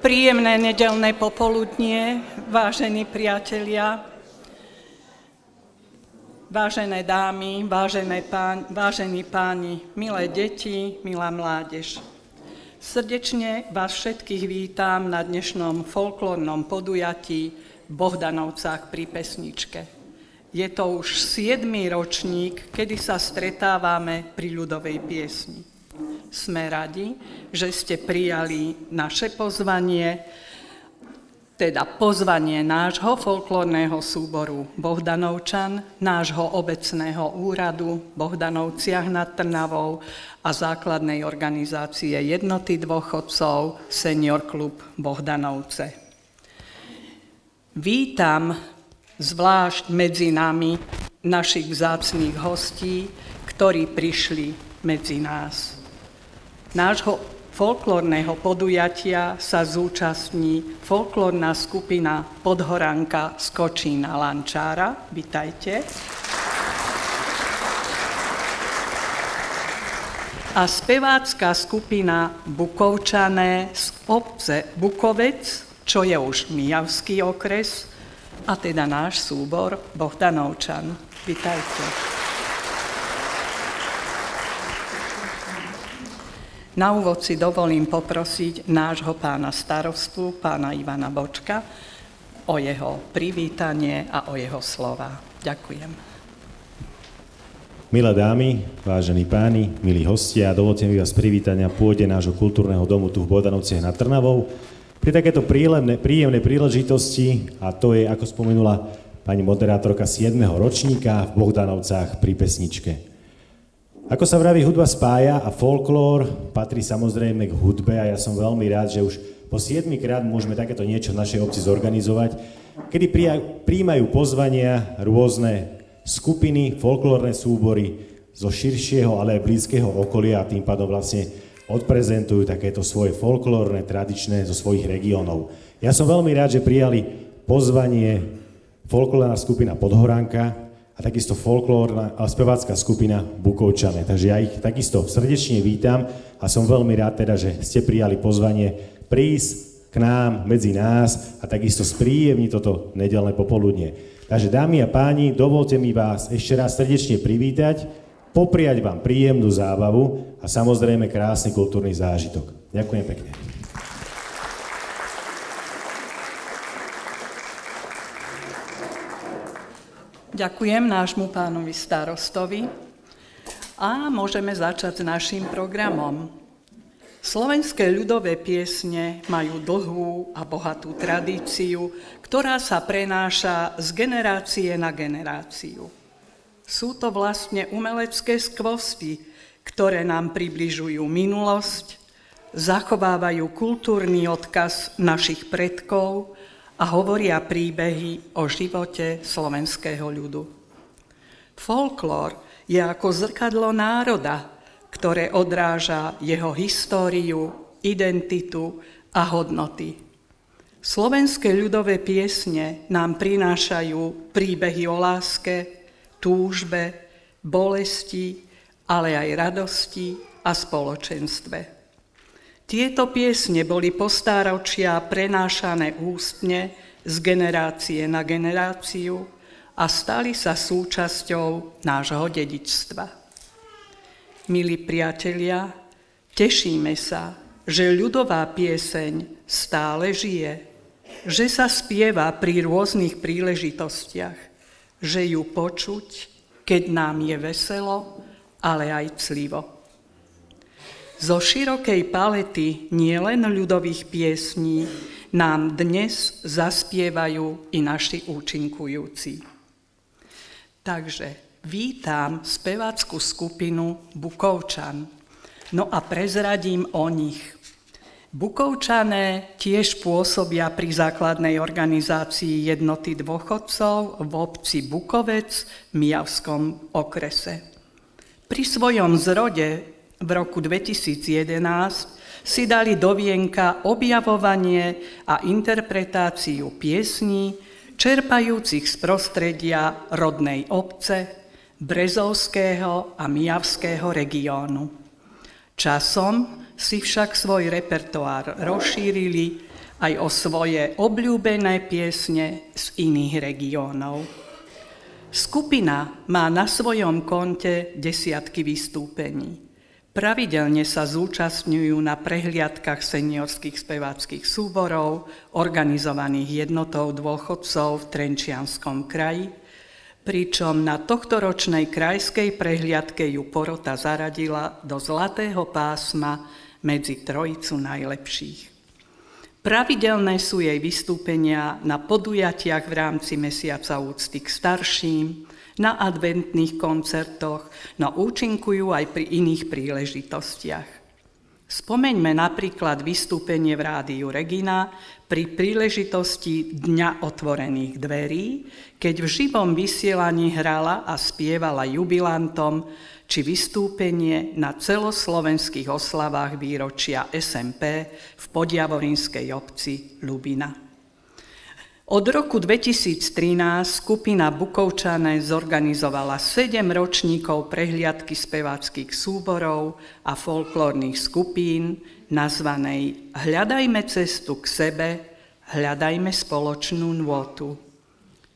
Príjemné nedeľné popoludnie, vážení priatelia, vážené dámy, vážení páni, milé deti, milá mládež. Srdečne vás všetkých vítam na dnešnom folklórnom podujatí v Bohdanovcách pri Pesničke. Je to už 7. ročník, kedy sa stretávame pri ľudovej piesni. Sme radi, že ste prijali naše pozvanie, teda pozvanie nášho folklórneho súboru Bohdanovčan, nášho obecného úradu v Bohdanovciach nad Trnavou a základnej organizácie Jednoty dôchodcov Senior klub Bohdanovce. Vítam zvlášť medzi nami našich vzácnych hostí, ktorí prišli medzi nás. Nášho folklórneho podujatia sa zúčastní folklórna skupina Podhoranka z Kočína Lančára. Vitajte. A spevácka skupina Bukovčané z obce Bukovec, čo je už Mijavský okres, a teda náš súbor Bohdanovčan. Vitajte. Na úvod si dovolím poprosiť nášho pána starostu, pána Ivana Bočka, o jeho privítanie a o jeho slova. Ďakujem. Milé dámy, vážení páni, milí hostia, dovolte mi vás privítať na pôde nášho kultúrneho domu tu v Bohdanovciach nad Trnavou. Pri takéto príjemnej príležitosti, a to je, ako spomenula pani moderátorka, 7. ročníka v Bohdanovcách pri Pesničke. Ako sa vraví, hudba spája a folklór patrí samozrejme k hudbe a ja som veľmi rád, že už po 7. krát môžeme takéto niečo v našej obci zorganizovať, kedy prijímajú pozvania rôzne skupiny, folklórne súbory zo širšieho, ale aj blízkeho okolia a tým pádom vlastne odprezentujú takéto svoje folklórne, tradičné zo svojich regiónov. Ja som veľmi rád, že prijali pozvanie folklórna skupina Podhoranka a takisto folklórna a spevácka skupina Bukovčané. Takže ja ich takisto srdečne vítam a som veľmi rád teda, že ste prijali pozvanie prísť k nám, medzi nás a takisto spríjemniť toto nedeľné popoludnie. Takže dámy a páni, dovolte mi vás ešte raz srdečne privítať, popriať vám príjemnú zábavu a samozrejme krásny kultúrny zážitok. Ďakujem pekne. Ďakujem nášmu pánovi starostovi a môžeme začať s naším programom. Slovenské ľudové piesne majú dlhú a bohatú tradíciu, ktorá sa prenáša z generácie na generáciu. Sú to vlastne umelecké skvosty, ktoré nám približujú minulosť, zachovávajú kultúrny odkaz našich predkov a hovoria príbehy o živote slovenského ľudu. Folklór je ako zrkadlo národa, ktoré odráža jeho históriu, identitu a hodnoty. Slovenské ľudové piesne nám prinášajú príbehy o láske, túžbe, bolesti, ale aj radosti a spoločenstve. Tieto piesne boli po stáročia prenášané ústne z generácie na generáciu a stali sa súčasťou nášho dedičstva. Milí priatelia, tešíme sa, že ľudová pieseň stále žije, že sa spieva pri rôznych príležitostiach, že ju počuť, keď nám je veselo, ale aj clivo. Zo širokej palety nielen ľudových piesní nám dnes zaspievajú i naši účinkujúci. Takže vítam spevácku skupinu Bukovčan. No a prezradím o nich. Bukovčané tiež pôsobia pri základnej organizácii Jednoty dôchodcov v obci Bukovec v Mijavskom okrese. Pri svojom zrode v roku 2011 si dali do vienka objavovanie a interpretáciu piesní, čerpajúcich z prostredia rodnej obce, Brezovského a Mijavského regiónu. Časom si však svoj repertoár rozšírili aj o svoje obľúbené piesne z iných regiónov. Skupina má na svojom konte desiatky vystúpení. Pravidelne sa zúčastňujú na prehliadkach seniorských speváckych súborov, organizovaných jednotou dôchodcov v Trenčianskom kraji, pričom na tohtoročnej krajskej prehliadke ju porota zaradila do zlatého pásma medzi trojicu najlepších. Pravidelné sú jej vystúpenia na podujatiach v rámci Mesiaca úcty k starším, na adventných koncertoch, no účinkujú aj pri iných príležitostiach. Spomeňme napríklad vystúpenie v rádiu Regina pri príležitosti Dňa otvorených dverí, keď v živom vysielaní hrala a spievala jubilantom, či vystúpenie na celoslovenských oslavách výročia SMP v podjavorínskej obci Ľubina. Od roku 2013 skupina Bukovčané zorganizovala 7 ročníkov prehliadky speváckych súborov a folklórnych skupín nazvanej Hľadajme cestu k sebe, hľadajme spoločnú nôtu.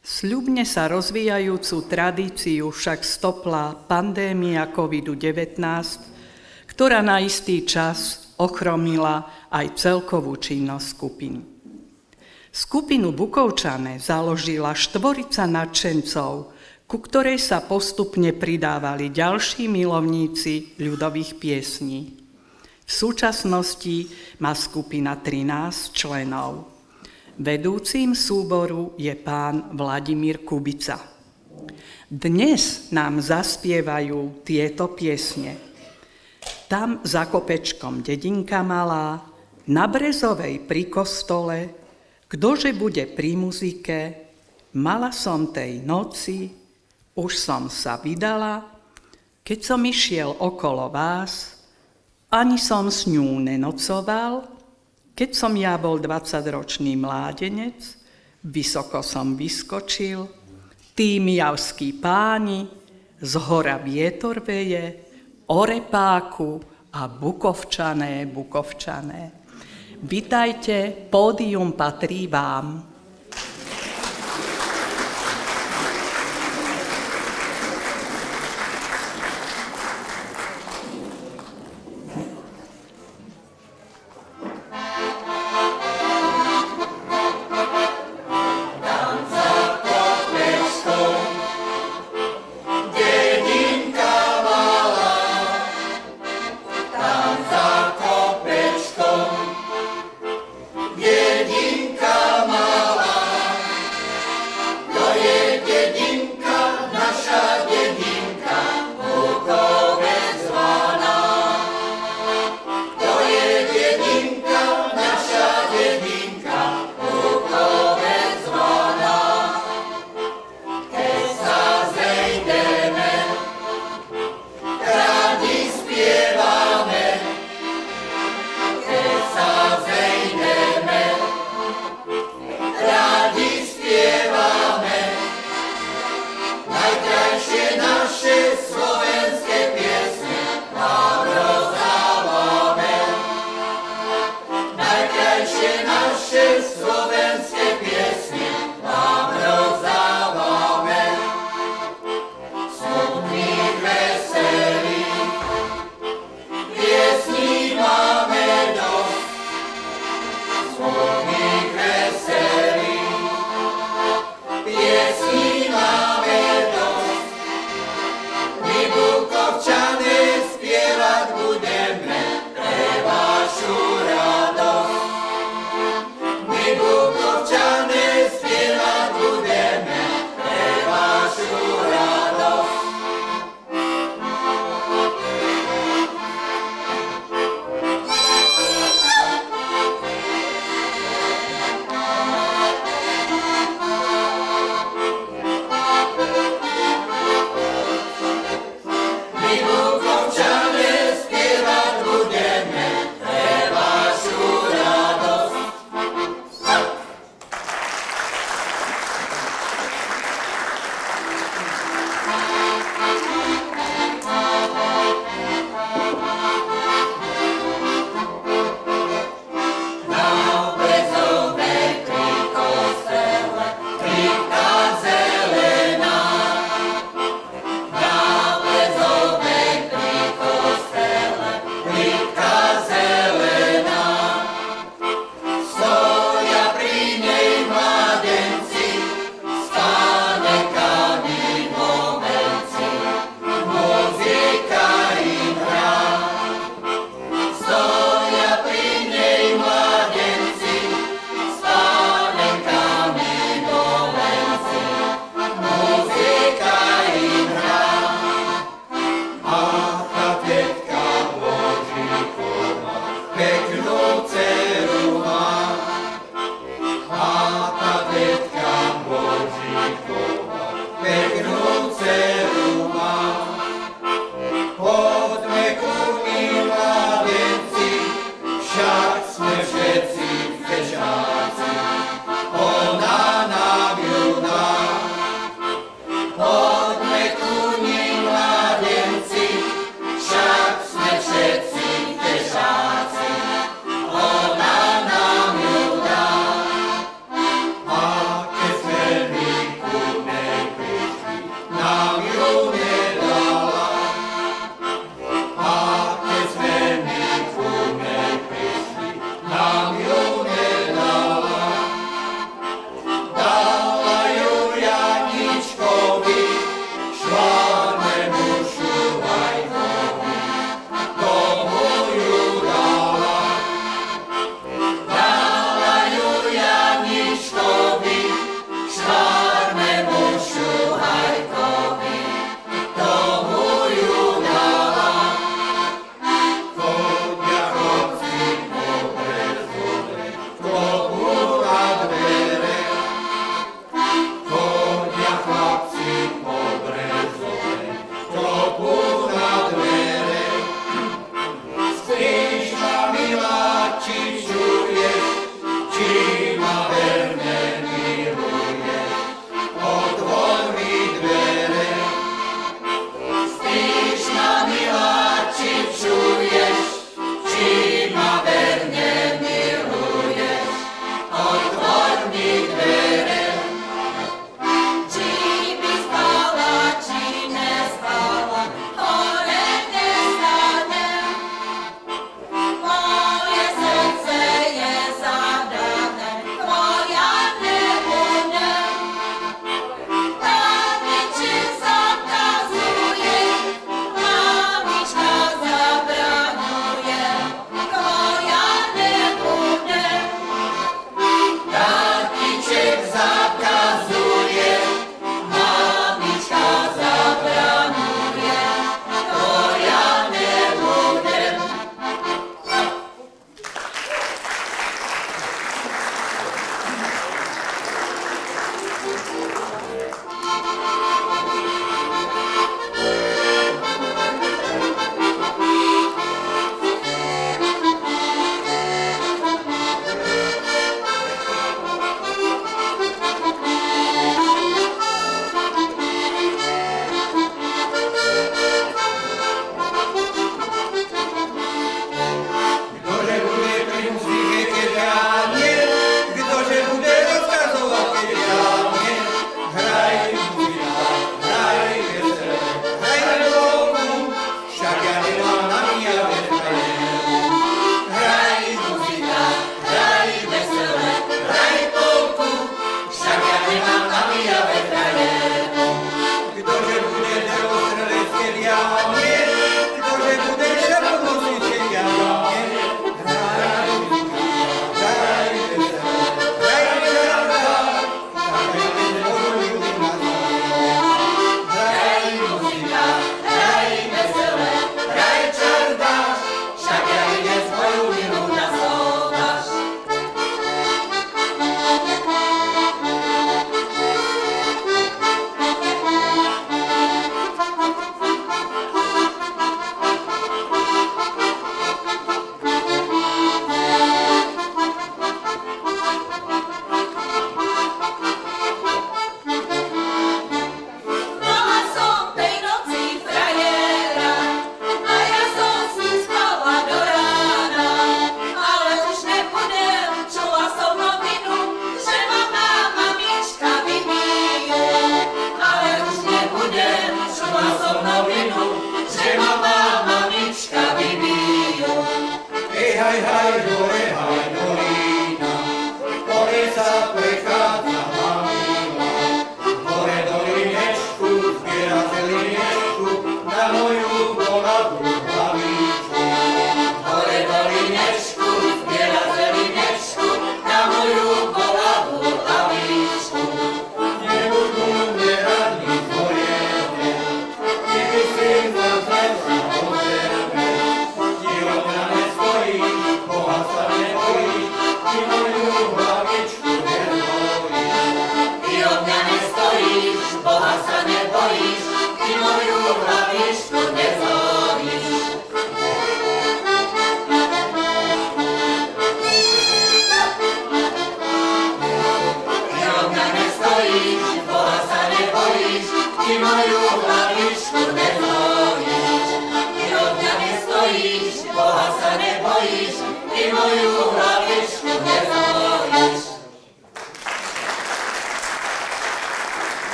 Sľubne sa rozvíjajúcu tradíciu však stopla pandémia COVID-19, ktorá na istý čas ochromila aj celkovú činnosť skupiny. Skupinu Bukovčané založila štvorica nadšencov, ku ktorej sa postupne pridávali ďalší milovníci ľudových piesní. V súčasnosti má skupina 13 členov. Vedúcim súboru je pán Vladimír Kubica. Dnes nám zaspievajú tieto piesne. Tam za kopečkom dedinka malá, na Brezovej pri kostole, kdože bude pri muzike, mala som tej noci, už som sa vydala, keď som išiel okolo vás, ani som s ňou nenocoval, keď som ja bol 20-ročný mládenec, vysoko som vyskočil, tí mijavskí páni, z hora vietor veje, o repáku a Bukovčané, Bukovčané. Vitajte, pódium patrí vám.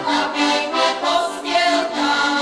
Aby mi postiel tam,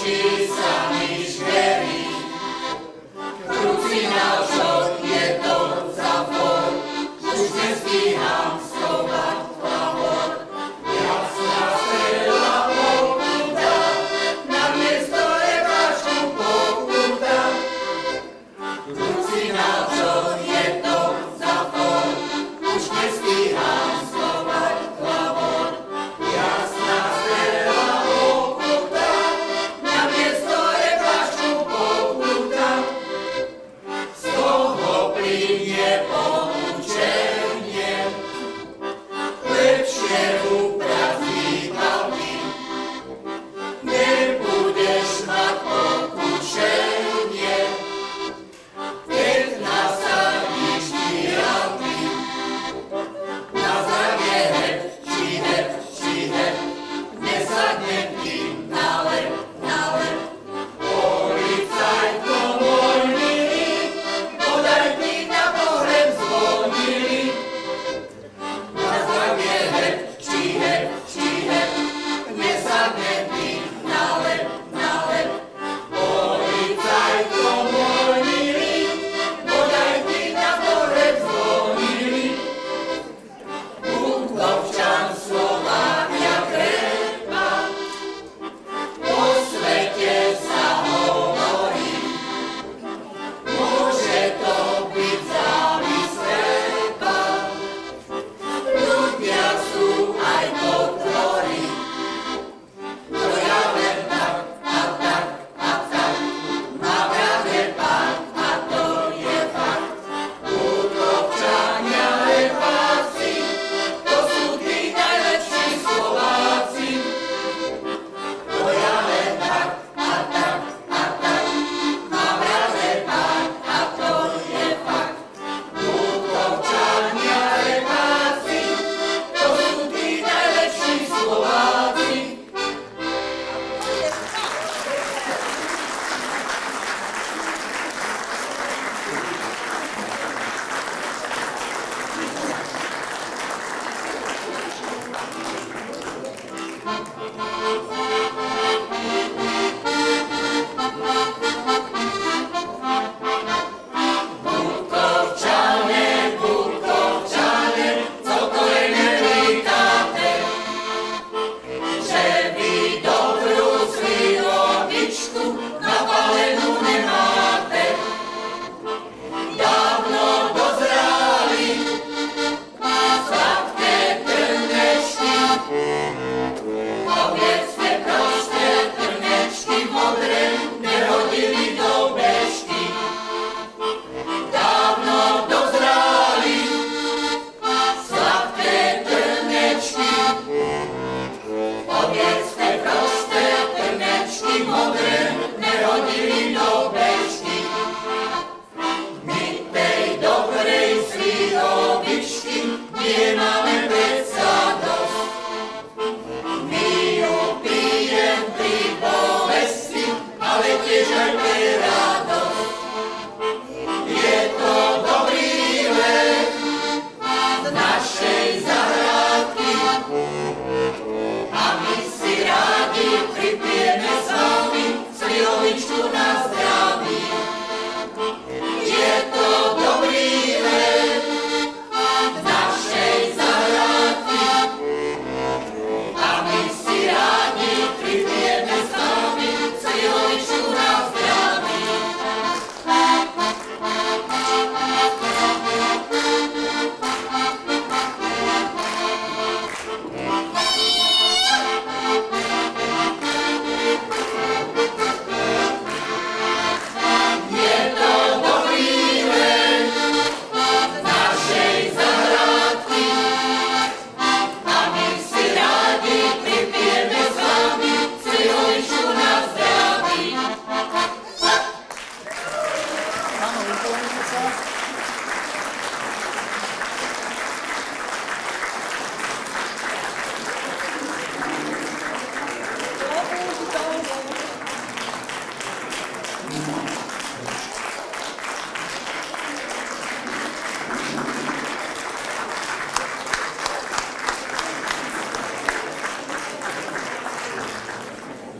Jesus.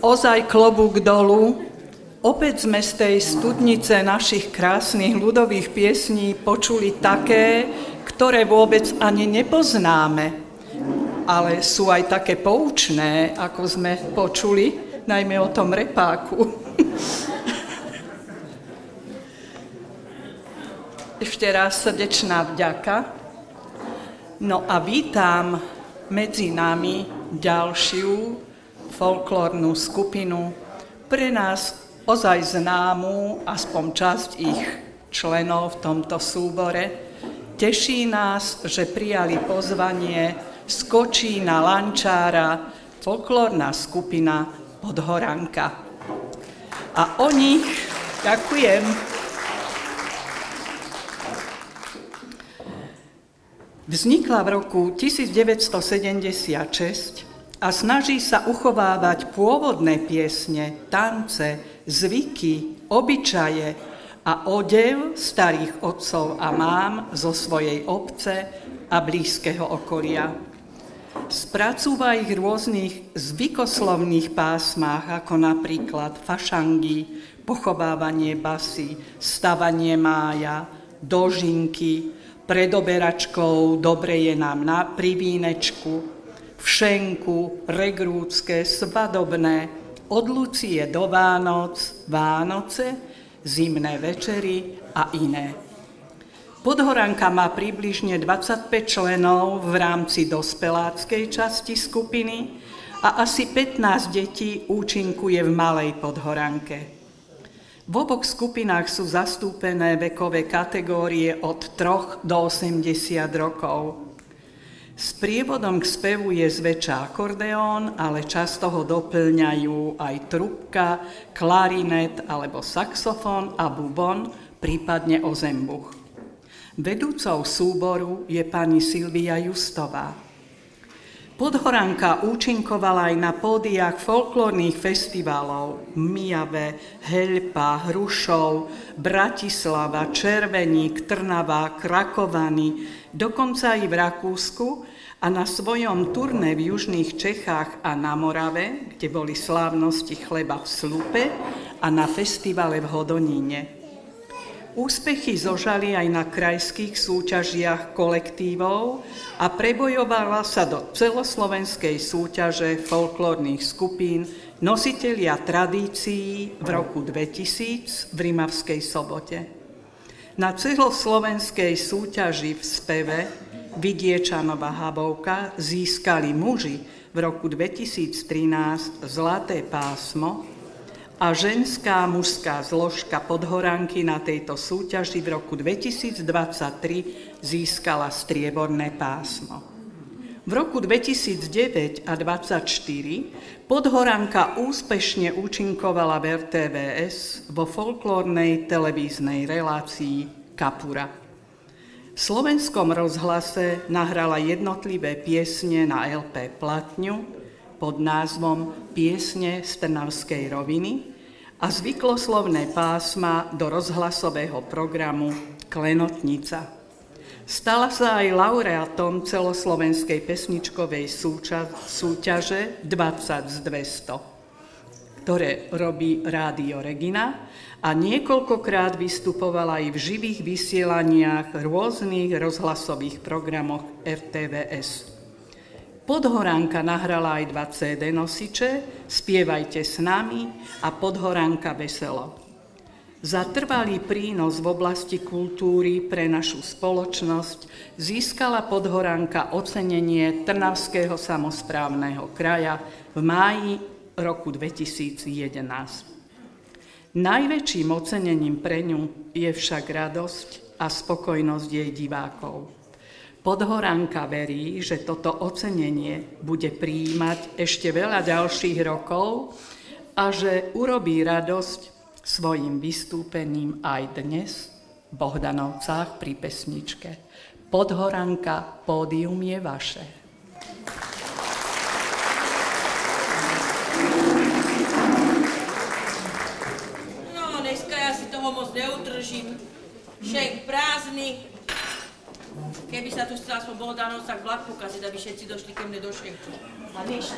Ozaj klobúk dolu, opäť sme z tej studnice našich krásnych ľudových piesní počuli také, ktoré vôbec ani nepoznáme, ale sú aj také poučné, ako sme počuli, najmä o tom repáku. Ešte raz srdečná vďaka. No a vítam medzi nami ďalšiu folklórnu skupinu, pre nás ozaj známu, aspoň časť ich členov v tomto súbore. Teší nás, že prijali pozvanie Skočí na Lančára, folklórna skupina Podhoranka. A o nich ďakujem. Vznikla v roku 1976 a snaží sa uchovávať pôvodné piesne, tance, zvyky, obyčaje a odev starých otcov a mám zo svojej obce a blízkeho okolia. Spracúva ich v rôznych zvykoslovných pásmach, ako napríklad fašangy, pochovávanie basy, stavanie mája, dožinky, predoberačkou dobre je nám pri vínečku, všenku, regrúcke, svadobné, od Lucie do Vánoc, Vánoce, zimné večery a iné. Podhoranka má približne 25 členov v rámci dospeláckej časti skupiny a asi 15 detí účinkuje v Malej Podhoranke. V oboch skupinách sú zastúpené vekové kategórie od 3 do 80 rokov. S prievodom k spevu je zväčša akordeón, ale často ho doplňajú aj trubka, klarinet alebo saxofón a bubon, prípadne ozembuch. Vedúcou súboru je pani Silvia Justová. Podhoranka účinkovala aj na pódiách folklórnych festivalov Mijave, Heľpa, Hrušov, Bratislava, Červeník, Trnava, Krakovany, dokonca aj v Rakúsku a na svojom turné v južných Čechách a na Morave, kde boli slávnosti chleba v Slupe a na festivale v Hodoníne. Úspechy zožali aj na krajských súťažiach kolektívov a prebojovala sa do celoslovenskej súťaže folklórnych skupín Nositelia tradícií v roku 2000 v Rimavskej Sobote. Na celoslovenskej súťaži v speve Vidiečanova Habovka získali muži v roku 2013 zlaté pásmo a ženská mužská zložka Podhoranky na tejto súťaži v roku 2023 získala strieborné pásmo. V roku 2009 a 2024 Podhoranka úspešne účinkovala v RTVS vo folklórnej televíznej relácii Kapura. V Slovenskom rozhlase nahrala jednotlivé piesne na LP platňu pod názvom Piesne z Trnavskej roviny a zvykloslovné pásma do rozhlasového programu Klenotnica. Stala sa aj laureátom celoslovenskej pesničkovej súťaže 20 z 200, ktoré robí Rádio Regina, a niekoľkokrát vystupovala aj v živých vysielaniach rôznych rozhlasových programoch RTVS. Podhoranka nahrala aj 2 CD nosiče, Spievajte s nami a Podhoranka veselo. Za trvalý prínos v oblasti kultúry pre našu spoločnosť získala Podhoranka ocenenie Trnavského samosprávneho kraja v máji roku 2011. Najväčším ocenením pre ňu je však radosť a spokojnosť jej divákov. Podhoranka verí, že toto ocenenie bude prijímať ešte veľa ďalších rokov a že urobí radosť svojim vystúpením aj dnes v Bohdanovcách pri pesničke. Podhoranka, pódium je vaše. Moc neutržím. Šejk prázdny. Keby sa tu stala aspoň Bohdanovcách vlak pokaziť, aby všetci došli ke mne do šejku. A vieš?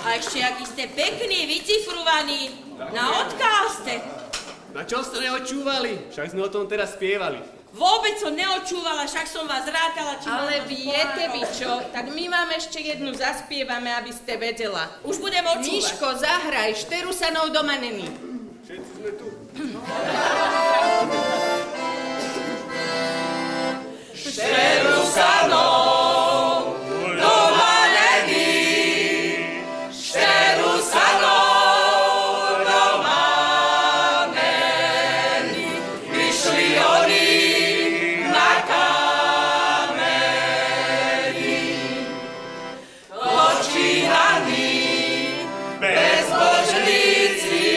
A ešte, aký ste pekný, vycifrovaní. Na odkiaľ ste? Na čo ste neočúvali? Však sme o tom teraz spievali. Vôbec som neočúvala, však som vás rátala, či ale viete vy čo, tak my vám ešte jednu zaspievame, aby ste vedela. Už budem očúvať. Miško, zahraj Šterusanov doma není. Všetci sme tu. Šterusanov doma není, Šterusanov doma není, vyšli oni na kameni, počínaní bezbožníci,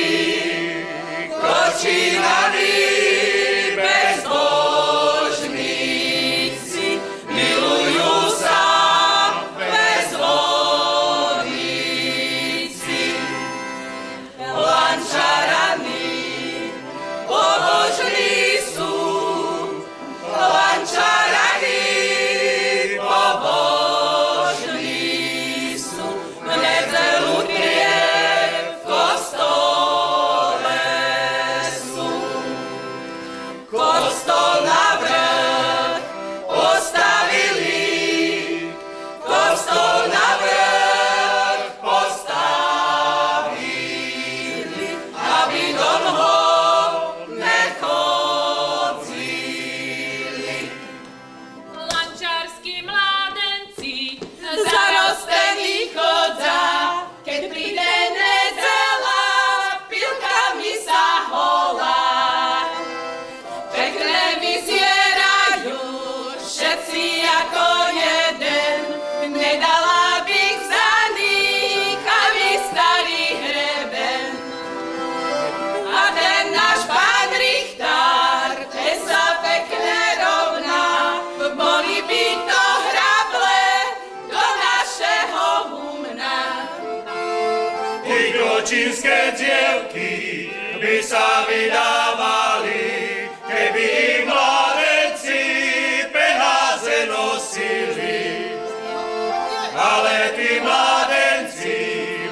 počínaní bezbožníci, milujú kočínske dievky by sa vydávali, keby im mladenci peniaze nosili. Ale tí mladenci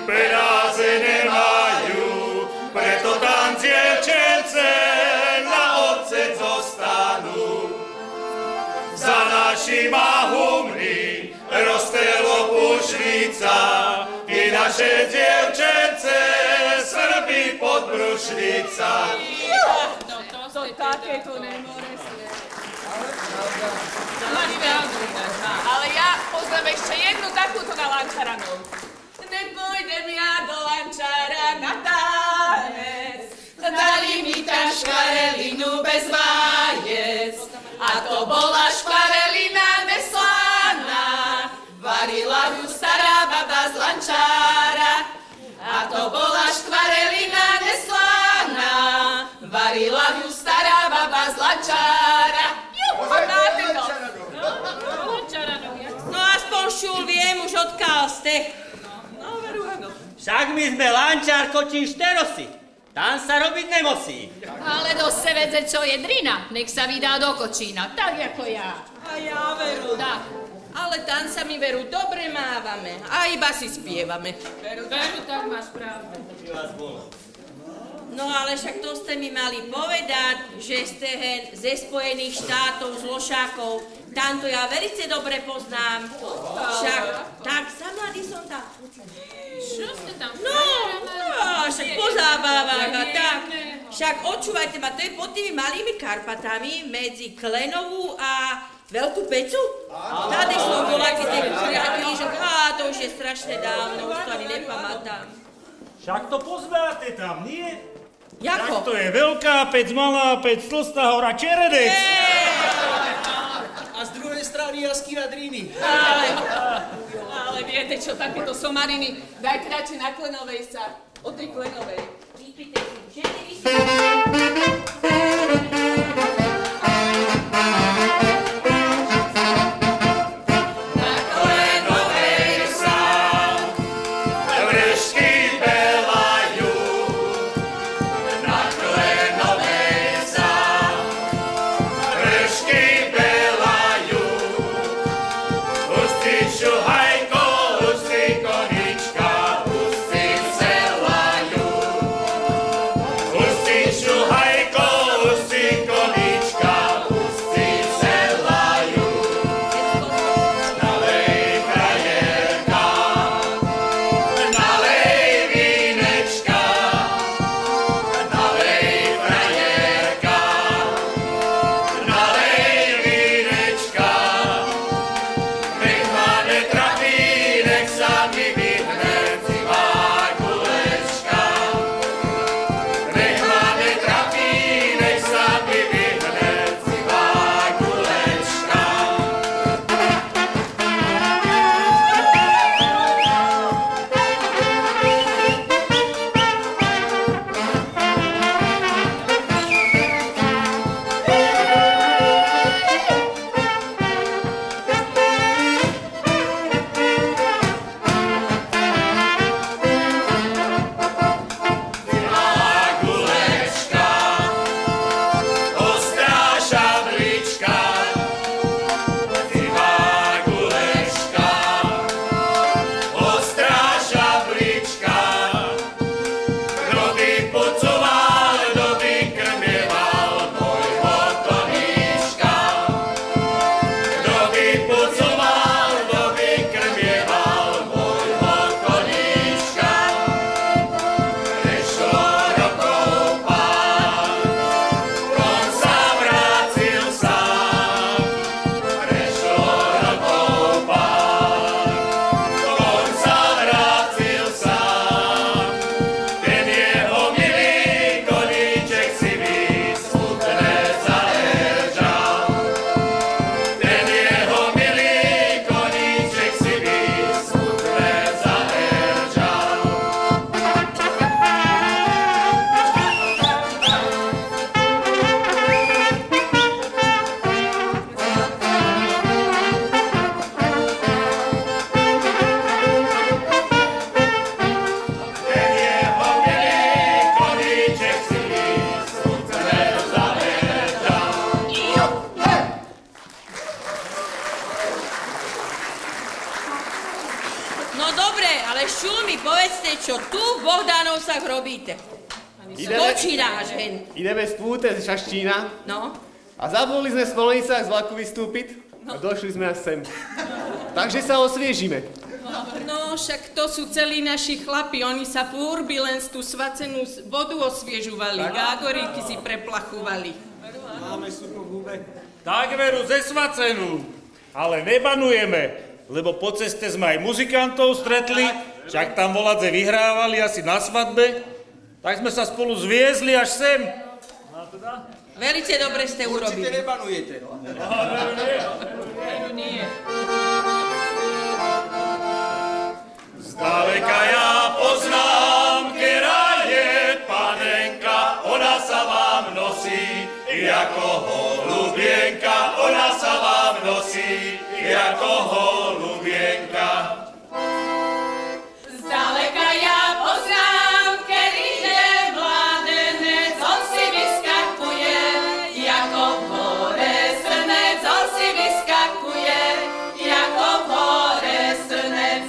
peniaze nemajú, preto tam dievčence na obce zostanú. Za našima humny roztelo pušnica, i naše dievčence Srbi podbrušnica. To takéto nemore sve. Ale ja poznám ešte jednu takúto na Lančaranov. Nepôjdem ja do Lančara na tanec, dali mi tam škvarelinu bez vajec. A to bola škvarelina neslaná, varila ju stará baba z Lančára. A to bola škvarelina neslaná, varila ju stará baba z Lančára. Máte to? No aspoň šul viem už odkiaľ ste. No, veru, áno. Však my sme Lančár Kočín Šterosi. Tam sa robiť nemusí. Ale do se vedze, čo je drina, nech sa vydá do Kočína, tak ako ja. A ja veru. Tak. Ale tam sa mi veru dobre mávame a iba si spievame. Veru, tak máš pravdu. No ale však to ste mi mali povedať, že ste hen ze Spojených štátov, z Lošákov. Tamto ja velice dobre poznám. Však tak za mladý som tam. Čo ste tam? No, však po zábavách a tak. Však očúvajte ma, to je pod tými malými Karpatami medzi Klenovú a Veľkú Pecu? Tady som bola, keď tie krížok, to už je strašne dávno, už to ani nepamätám. Však to poznáte tam, nie? Jako? Tak to je Veľká Pec, Malá Pec, Tlstá hora, Čeredec. A z druhej strany jaskyňa Driny. Ale viete čo, takéto somariny, dajte radšej na Klenovej sa, o tej Klenovej. Vypite si, že ty Husty šuhaj No dobre, ale šulmi, povedzte, čo tu v Bohdanovcach robíte. Skočínáš hen. Ideme spúte z Šaštína. No. A zabudli sme v Smolnicách z vlaku vystúpiť a došli sme až sem. Takže sa osviežime. No, však to sú celí naši chlapi, oni sa fúrbi len z tú svacenú vodu osviežovali, gágoríky si preplachuvali. Máme sucho v hube. Tak veru, ze svacenú, ale nebanujeme, lebo po ceste sme aj muzikantov stretli, však tam voladze vyhrávali asi na svadbe, tak sme sa spolu zviezli až sem. Velice dobre ste urobili. Určite nebanujete. Nie. Zdaleka ja poznám, ktorá je panenka, ona sa vám nosí, ako holubienka, ona sa vám nosí, ako holubienka. Zdaleka ja poznám, kedy je mladenec, on si vyskakuje, jako v hore srnec, on si vyskakuje, jako v hore srnec.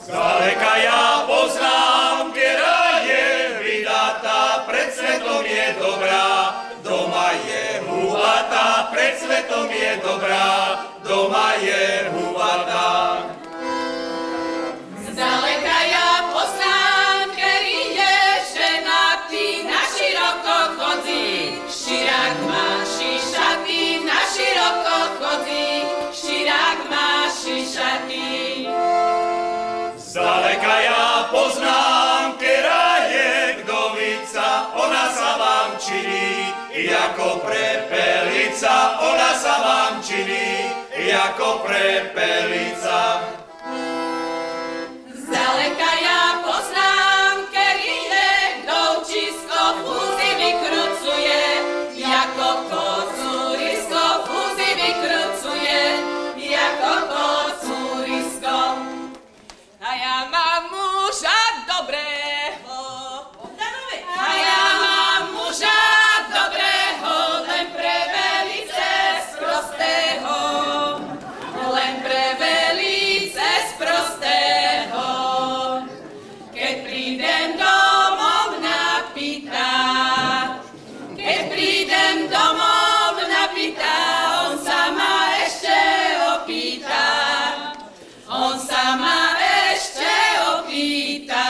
Zdaleka ja poznám, ktorá je vydatá, pred svetom je dobrá, doma je huvatá, pred svetom je dobrá, doma je huvatá. Zdaleka ja poznám, kedy je ženatý, na široko chodí, širák má šišatý, na široko chodí, širák má šišatý. Zdaleka ja poznám, ktorá je vdovica, ona sa vám činí, ako prepelica, ona sa vám činí, ako prepelica. Zdaleka ja poznám, kedy je dovčisko, fúzy vykrucuje, jako kocúrisko, fúzy vykrucuje, jako kocúrisko. A ja mám muža dobrého, a ja mám muža dobrého, len pre velice sprostého, len pre velice sprostého. Keď prídem domov napitá, keď prídem domov napitá, on sa ma ešte opýta, on sa ma ešte opýta.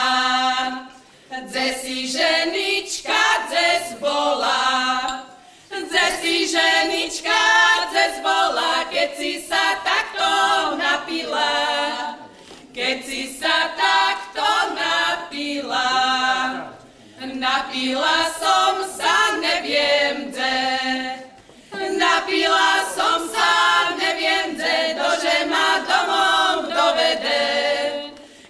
Dze si ženička, dze bola, dze si ženička, dze bola, keď si sa takto napila, keď si sa takto napila. Napila som sa, neviem dze, napila som sa, neviem dze, kdože ma domov dovede,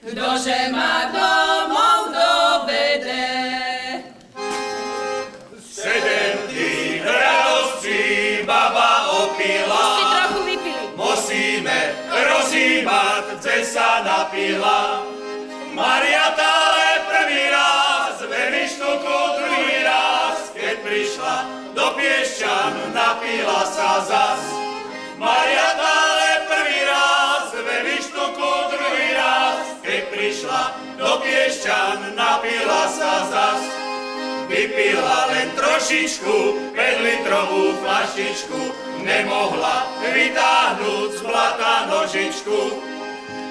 kdože ma domov dovede. Sedem tých radostí baba opila, musíme rozjímať, dze sa napila. Mariata ale prvý raz, ve Vyštuku druhý raz, keď prišla do Piešťan, napila sa zas. Mariata ale prvý raz, ve Vyštuku druhý raz, keď prišla do Piešťan, napila sa zas. Vypila len trošičku, 5-litrovú flaštičku, nemohla vytáhnuť z blata nožičku.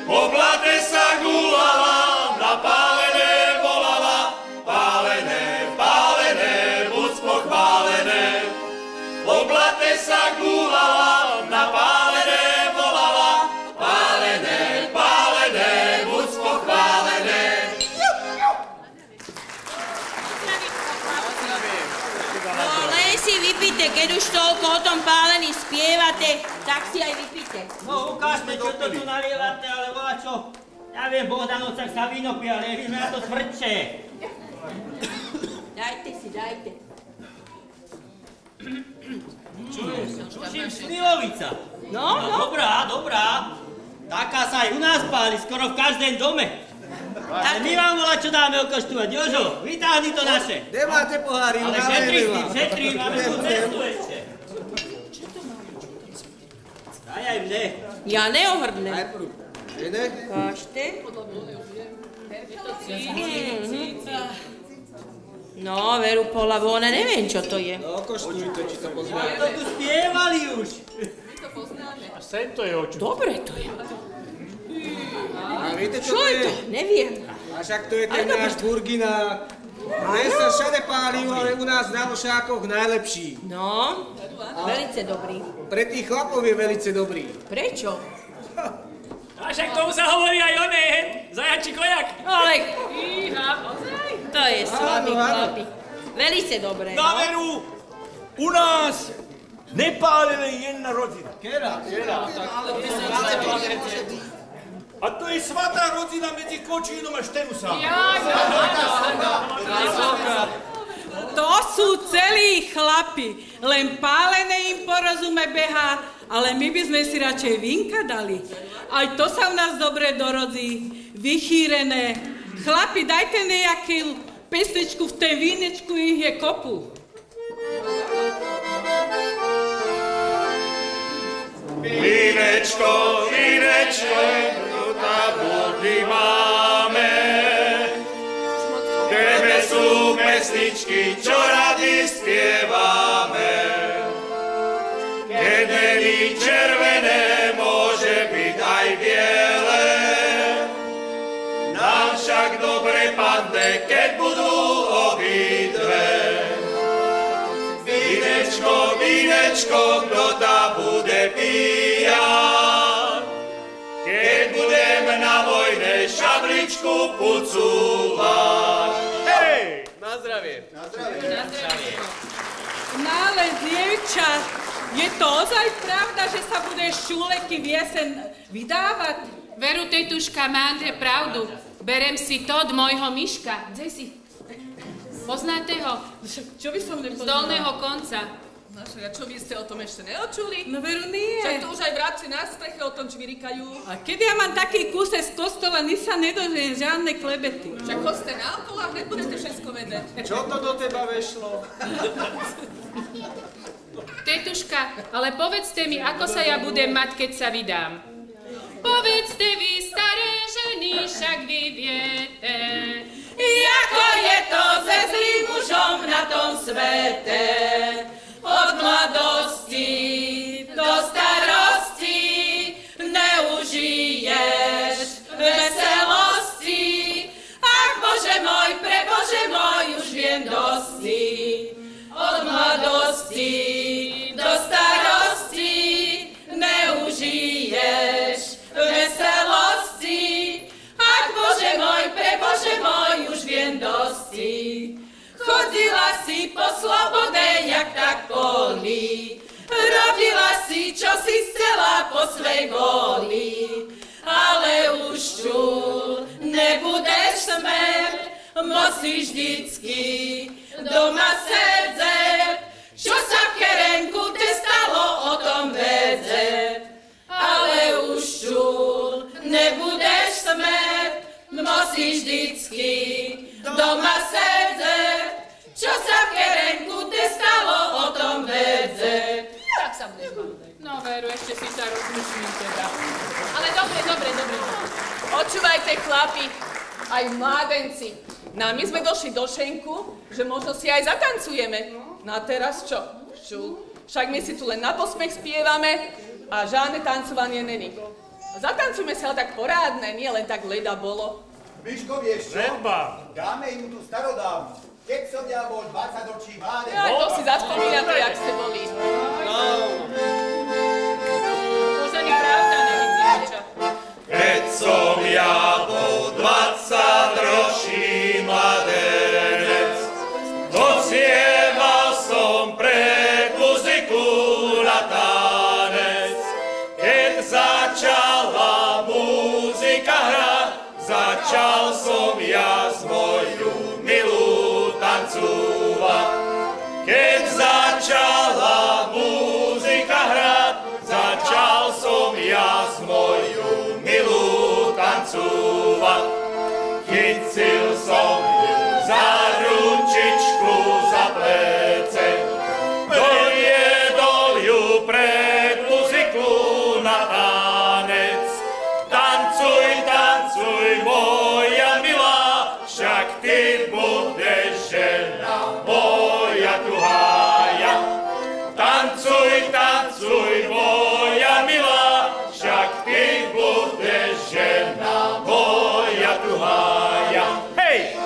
Po blate sa gúlala, napálené volala, pálené, pálené, buď pochválené. Po blate sa gúlala, napálené volala, pálené, pálené, buď pochválené. No len si vypite, keď už toľko o tom pálení spievate, tak si aj vypite. No ukážte, čo to tu nalievate, ale volačo. Ja viem, v Bohdanovcach sa víno pije, ale my sme na to tvrdšie. Dajte si, dajte. Čuším slivovica. No. Dobrá, dobrá. Taká sa aj u nás páli, skoro v každém dome. Ale my vám volačo dáme okoštovať. Jožo, vytáhni to naše. Kde máte pohári? Ale šetri, máme tu cestu ešte. Daj aj mne. Ja neohrdnem. Najprv žene. Kažte. No, veru Polavone, neviem, čo to je. No, koštujte, či to poznáte. To tu spievali už. A sem to je oču. Dobre to je. A viete, čo Čo to je je? to? Neviem. A však to je ten náš Burgina. Ten sa všade pálil, ale u nás na Ošákoch najlepší. No, velice dobrý. Pre tých chlapov je velice dobrý. Prečo? A však tomu sa hovorí aj oné, zajačí kojak. Ale Iha, ozaj? to je s vami, Áno, áno. chlapi. Velice dobré, Na no. veru, u nás nepálili jedna rodzina. Kera? A to je svatá rodzina medzi Kočínom a Šterusom. To sú celí chlapi, len pálené im porozume behá, ale my by sme si radšej vínka dali. Aj to sa u nás dobre dorodí, vychýrené. Chlapi, dajte nejakú pesničku, v tej vínečku ich je kopu. Vínečko, vínečko, tu tabudy máme. Tebe sú pesničky, čo radi spievame. Keď není červené, môže byť aj biele. Nám však dobre padne, keď budú obidve. Vínečko, vínečko, kto tá bude pijať? Keď budem na vojne šabličku pucúvať. Hej! Na zdravie. No ale dievča, je to ozaj pravda, že sa bude šúleky v jesen vydávať? Veru, tetuška, máte pravdu. Berem si to od môjho myška. Kde si? Poznáte ho? Čo by som Z nepoznala? dolného konca. No však, a čo vy ste o tom ešte neočuli? No veru nie. Však to už aj vrabci na streche o tom čvirikajú. A keď ja mám taký kúse z kostola, ni sa nedožijem žiadne klebety. Však chodte na okolo a hneď budete všetko vedieť. Čo to do teba vešlo? Tetuška, ale povedzte mi, ako sa ja budem mať, keď sa vydám. Povedzte vy, staré ženy, však vy viete. Jako je to se zlým mužom na tom svete. Od mladosti do starosti neužiješ veselosti. Ach, Bože môj, pre Bože môj, už viem dosti. Od mladosti do starosti neužiješ veselosti. Ach, Bože môj, pre Bože môj, už viem dosti. Chodila si po slobode, jak tak polí. Robila si, čo si chcela po svej voli. Ale už čul, nebudeš smer, musíš vždycky doma sedieť. Čo sa v kerenku te stalo, o tom vedieť. Ale už čul, nebudeš smer, musíš vždycky doma sedieť. Čo sa v kerenku te stalo, o tom vedieť. Tak sa budeš baviť. No veru, ešte si sa rozmyslím teda. Ale dobre. Počúvajte, chlapi, aj mládenci. No my sme došli do šenku, že možno si aj zatancujeme. No a teraz čo? Však my si tu len na posmech spievame a žiadne tancovanie není. Zatancujme sa ale tak porádne, nie len tak leda bolo. Miško, vieš čo? Nedba. Dáme im tú starodávnu. Keď som ja bol 20 ročí mladý. Ja to si zaspomínate, jak ste boli. Už ani pravda nevidí niečo. Keď som ja bol 20 ročí mladenec, odsieval som pred muziku na tanec. Keď začala muzika hrať, začal som ja s moju milú tancúvať. Keď začala muzika hrať, začal som ja s moju milú tancúvať. Chytil som ju za ručičku, za plece, doviedol ju pred muziku na tanec. Tancuj, tancuj, moja milá, však ty budeš žena moja tuhája. Tancuj, tancuj, moja milá, však ty budeš žena moja tuhája. Hej!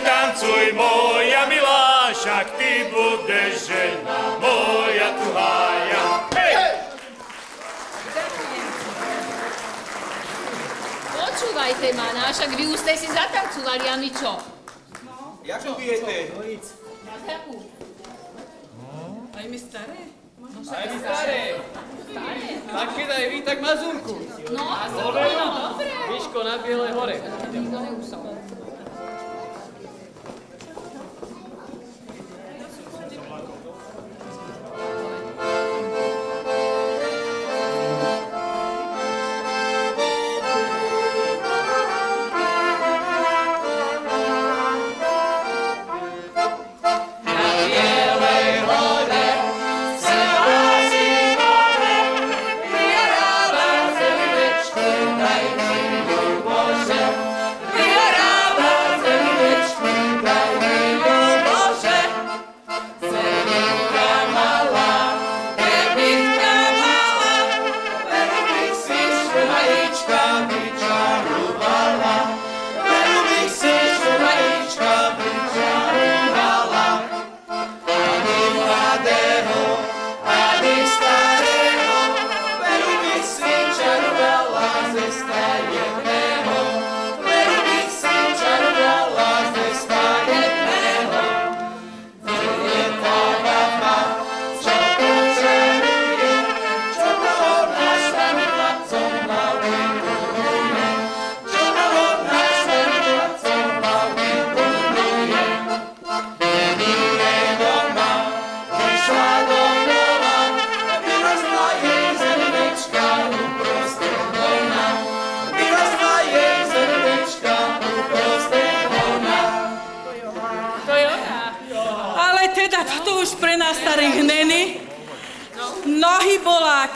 Tancuj, moja milá, však ty budeš žena moja tuhája. Hej! Počúvajte ma, však vy už ste si zatancovali, a my čo? Jakú viete? Jakú? Aj my staré? Aj my staré. Tak keď aj vy, tak mazurku. No, dobre. Miško na Bielej hore.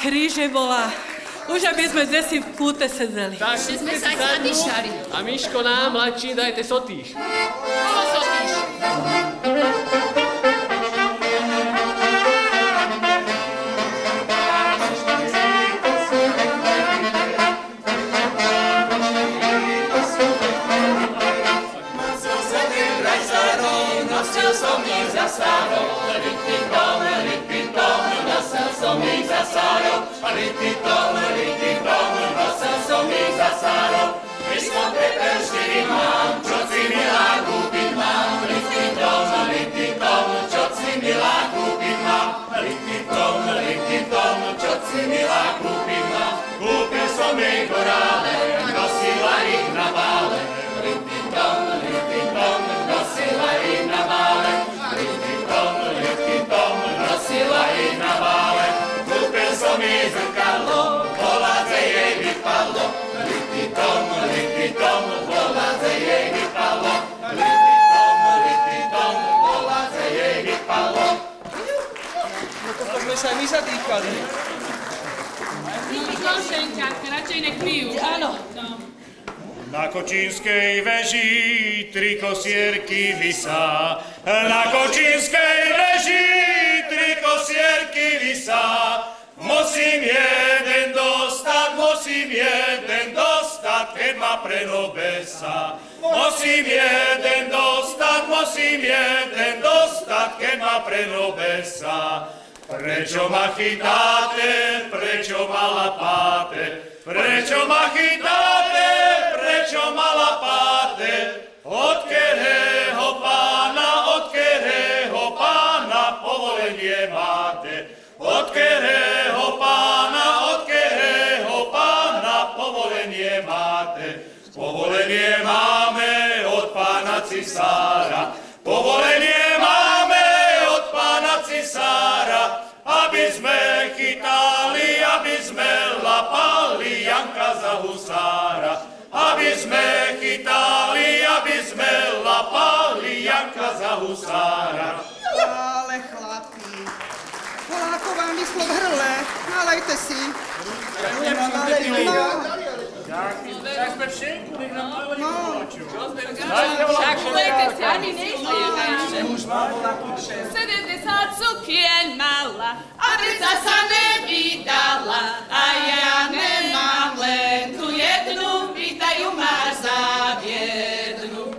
Kríže bola. Už aby sme zesi v kúte sedeli. Tak, že sme sa aj zadýšali. A Miško nám, mladší, dajte sotíš. Koho sotíš? Nosil som ich za sárov, rytitom, nosil som ich za sárov, rytitom, nosil som ich za sárov. Myskom Peter 4 mám, čo si milá kúpiť mám, rytitom, čo si milá kúpiť mám, rytitom, čo si milá kúpiť mám. Kúpil som jej korále, nosila ich na bále, rytitom, nosila ich na bále, rytitom, nosila ich na bále. Kúpil som jej zrkadlo, voladze jej vypadlo, rytitom, voladze jej vypadlo, rytitom, voladze jej vypadlo. No to sme sa aj my zadýchali. No, Ženka, radšej nech pijú. Áno. Na Kočínskej veži 3 kosierky visá. Na Kočínskej veži 3 kosierky visá. Musím jeden dostať, keď ma pre nobesa. Musím jeden dostať, keď ma pre nobesa. Prečo ma chytáte, prečo ma lapáte, prečo ma chytáte, prečo ma lapáte, od ktorého pána povolenie máte, od ktorého pána povolenie máte. Povolenie máme od pána cisára, povolenie máme od pána cisára, aby sme chytali, aby sme lapali Janka Janka za husára, aby sme chytali, aby sme lapali Janka za husára. Ale chlapi, Polákov vám vyschlo v hrle, nalejte si. Tak sme všetku, nech nám nalejú volaču. Však budete si ani nešli. 70 cukien mala, aby sa nevydala. A ja nemám len tu jednu, pýtajú ma za biednu.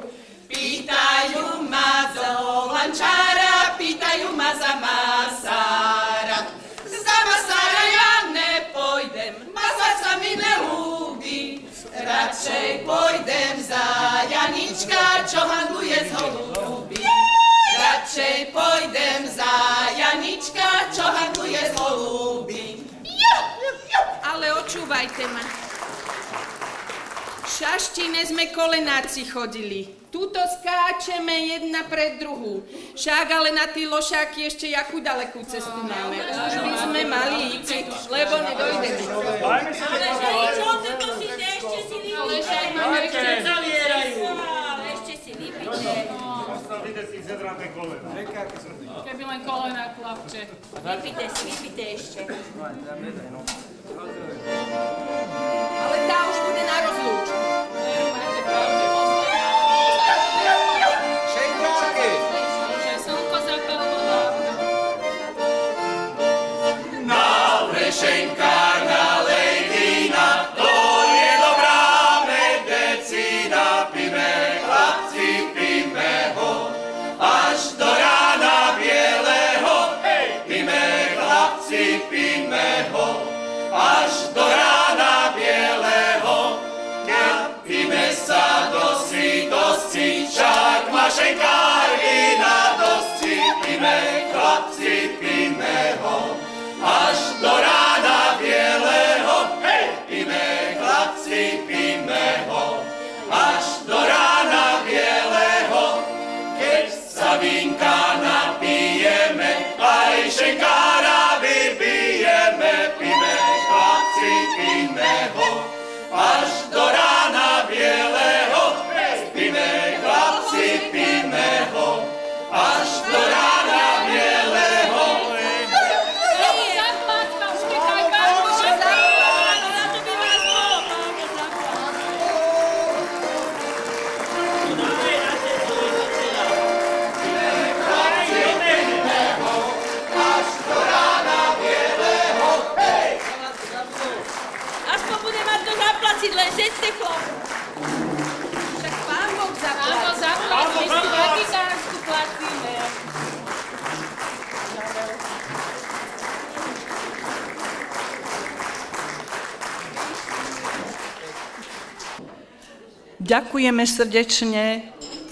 Pýtajú ma za lančára, pýtajú ma za masára. Za masára ja nepojdem, masár sa mi nelúbi. Radšej pojdem za Janička, čo handluje z holúby. Radšej pojdem za Janička, čo handluje z holúby. Ale očúvajte ma. V Šaštine sme kolenáci chodili. Tuto skáčeme jedna pred druhú. Však ale na tí lošáky ešte jakú dalekú cestu máme. Už by sme mali ísť, lebo nedojdeme. Ale čo, to si ešte si vypíte. Ale však máme ešte zavierajú. Ešte si vypíte. Vidíte si zedraté kolena. Keby len kolena, chlapče. Vypíte ešte. Ale tá už bude na rozlúč. Šenkáky! Že slnko zapalovalo. Nalej šenkár, nalej vína, to je dobrá medicína. Píme, chlapci, píme ho, až do rána bieleho. Píme, chlapci, píme ho, až do rána bieleho. Píme sa do svitosti, však má šenkár vína dosť. Píme, chlapci, píme ho, až do rána bieleho. Píme, chlapci, píme ho, až do rána bieleho. Keď sa vínka napijeme, aj šenkára vybijeme. Píme, chlapci, píme ho, až do rána bieleho. Píme, chlapci, píme ho, až do rána bieleho. Aspoň bude mať to zaplaciť, len žeste chlap. Však Pán Boh zaplatí. Pán Boh zaplatí, my si Vatikánsku platíme. Ďakujeme srdečne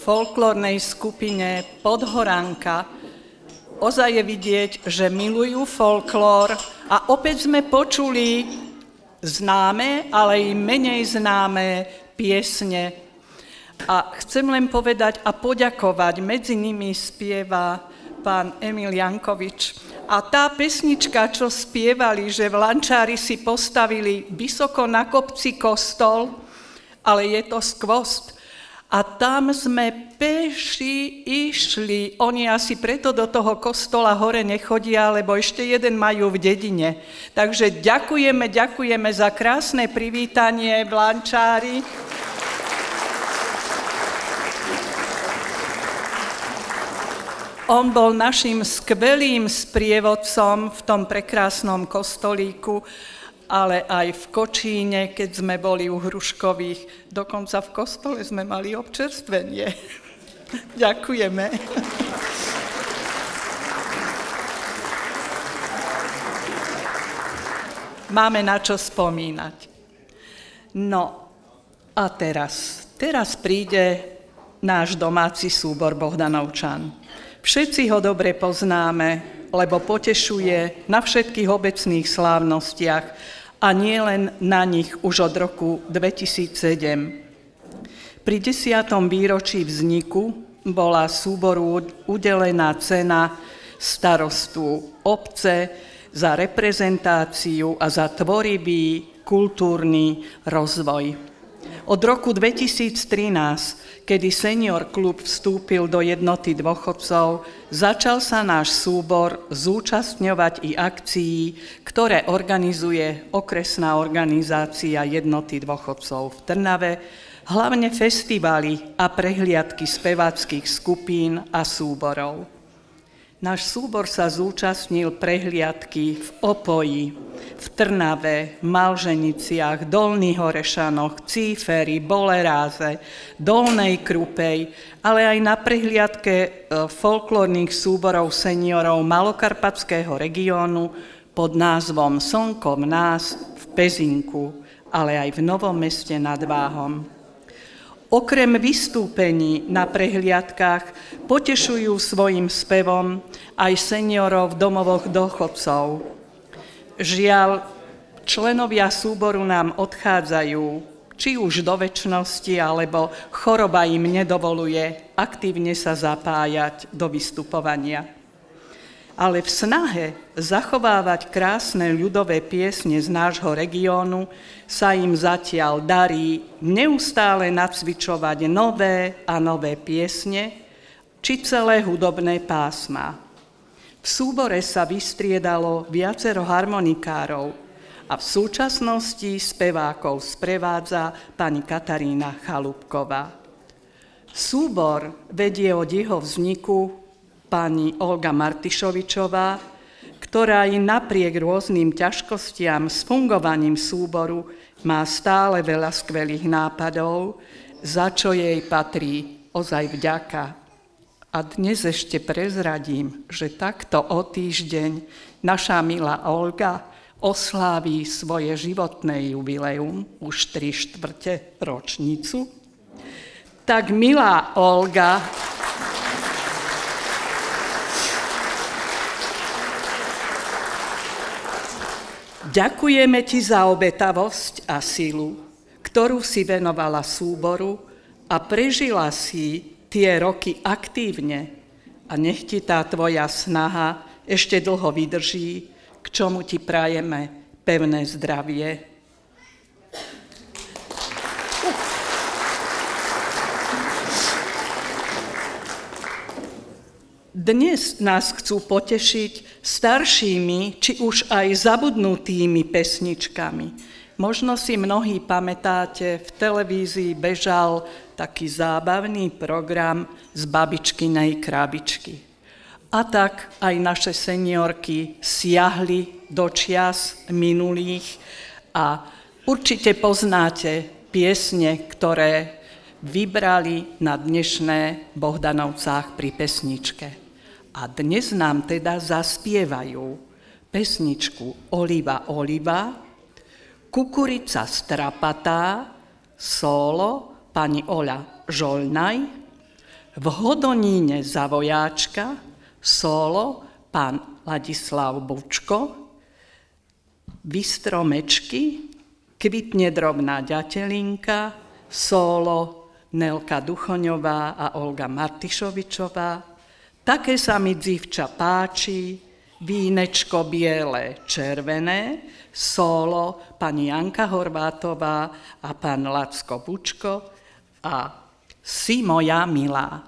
folklórnej skupine Podhoranka. Ozaj je vidieť, že milujú folklór a opäť sme počuli známe, ale i menej známe piesne. A chcem len povedať a poďakovať, medzi nimi spieva pán Emil Jankovič. A tá pesnička, čo spievali, že v Lančári si postavili vysoko na kopci kostol, ale je to skvost. A tam sme peši išli. Oni asi preto do toho kostola hore nechodia, lebo ešte jeden majú v dedine. Takže ďakujeme za krásne privítanie v Lančári. On bol našim skvelým sprievodcom v tom prekrásnom kostolíku, ale aj v Kočíne, keď sme boli u Hruškových. Dokonca v kostole sme mali občerstvenie. Ďakujeme. Máme na čo spomínať. No a teraz príde náš domáci súbor Bohdanovčan. Všetci ho dobre poznáme, lebo potešuje na všetkých obecných slávnostiach a nie len na nich už od roku 2007. Pri 10. výročí vzniku bola súboru udelená cena starostu obce za reprezentáciu a za tvorivý kultúrny rozvoj. Od roku 2013, kedy Senior klub vstúpil do Jednoty dôchodcov, začal sa náš súbor zúčastňovať i akcií, ktoré organizuje okresná organizácia Jednoty dôchodcov v Trnave, hlavne festivaly a prehliadky speváckych skupín a súborov. Náš súbor sa zúčastnil prehliadky v Opoji, v Trnave, Malženiciach, Dolných Orešanoch, Cíferi, Boleráze, Dolnej Krupej, ale aj na prehliadke folklórnych súborov seniorov Malokarpatského regiónu pod názvom Slnko v nás v Pezinku, ale aj v Novom Meste nad Váhom. Okrem vystúpení na prehliadkách potešujú svojim spevom aj seniorov v domovoch dôchodcov. Žiaľ, členovia súboru nám odchádzajú, či už do večnosti, alebo choroba im nedovoluje aktívne sa zapájať do vystupovania. Ale v snahe zachovávať krásne ľudové piesne z nášho regiónu sa im zatiaľ darí neustále nacvičovať nové a nové piesne či celé hudobné pásma. V súbore sa vystriedalo viacero harmonikárov a v súčasnosti spevákov sprevádza pani Katarína Chalúbková. Súbor vedie od jeho vzniku pani Olga Martišovičová, ktorá i napriek rôznym ťažkostiam s fungovaním súboru má stále veľa skvelých nápadov, za čo jej patrí ozaj vďaka. A dnes ešte prezradím, že takto o týždeň naša milá Olga osláví svoje životné jubileum, už 3/4 ročnicu. Tak milá Olga, ďakujeme ti za obetavosť a silu, ktorú si venovala súboru a prežila si tie roky aktívne a nech ti tá tvoja snaha ešte dlho vydrží, k čomu ti prajeme pevné zdravie. Dnes nás chcú potešiť staršími, či už aj zabudnutými pesničkami. Možno si mnohí pamätáte, v televízii bežal taký zábavný program z Babičkynej krabičky. A tak aj naše seniorky siahli do čias minulých a určite poznáte piesne, ktoré vybrali na dnešné Bohdanovcách pri pesničke. A dnes nám teda zaspievajú pesničku Oliva, Oliva, Kukurica strapatá, solo pani Oľa Žolnaj, v Hodoníne za vojáčka, solo pán Ladislav Bučko, Vystromečky, Kvitne drobná ďatelinka, solo Nelka Duchoňová a Olga Martišovičová, Také sa mi dzivča páči, Vínečko biele, červené, solo pani Janka Horvátová a pán Lacko Bučko a Si moja milá.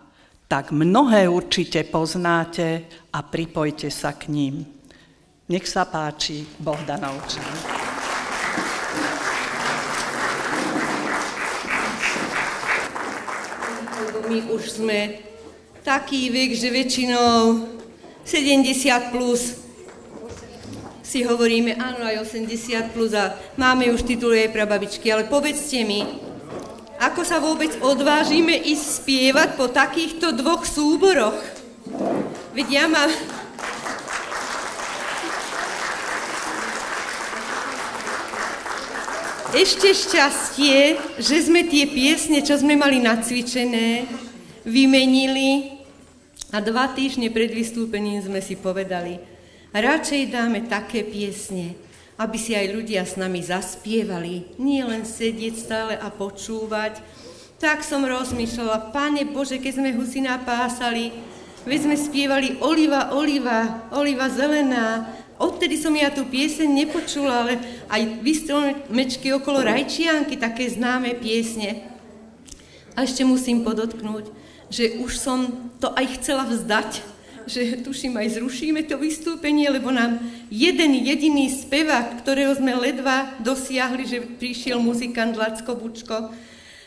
Tak mnohé určite poznáte a pripojte sa k ním. Nech sa páči, Bohdanovčan. My už sme taký vek, že väčšinou 70 plus si hovoríme, áno, aj 80 plus a máme už tituly aj prababičky, ale povedzte mi, ako sa vôbec odvážime ísť spievať po takýchto dvoch súboroch? Veď ja mám... Ešte šťastie, že sme tie piesne, čo sme mali nacvičené, vymenili a 2 týždne pred vystúpením sme si povedali, radšej dáme také piesne, aby si aj ľudia s nami zaspievali, nie len sedieť stále a počúvať. Tak som rozmýšľala, Pane Bože, keď sme husy napásali, veď sme spievali Oliva, Oliva, Oliva zelená, odtedy som ja tú pieseň nepočula, ale aj Vystromečky okolo Rajčianky, také známe piesne. A ešte musím podotknúť, že už som to aj chcela vzdať, že tuším aj zrušíme to vystúpenie, lebo nám jeden jediný spevák, ktorého sme ledva dosiahli, že prišiel muzikant Lacko Bučko,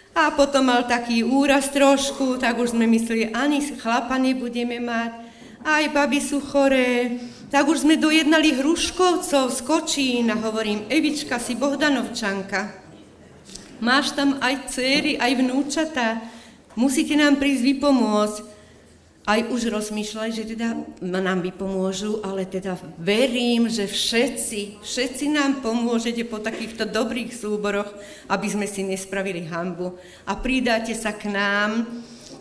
a potom mal taký úraz trošku, tak už sme mysleli, ani chlapa nebudeme mať, aj baby sú choré, tak už sme dojednali Hruškovcov z Kočín a hovorím, Evička, si Bohdanovčanka, máš tam aj dcéry, aj vnúčatá, musíte nám prísť vypomôcť. Aj už rozmýšľali, že teda nám vypomôžu, ale teda verím, že všetci nám pomôžete po takýchto dobrých súboroch, aby sme si nespravili hanbu. A pridáte sa k nám.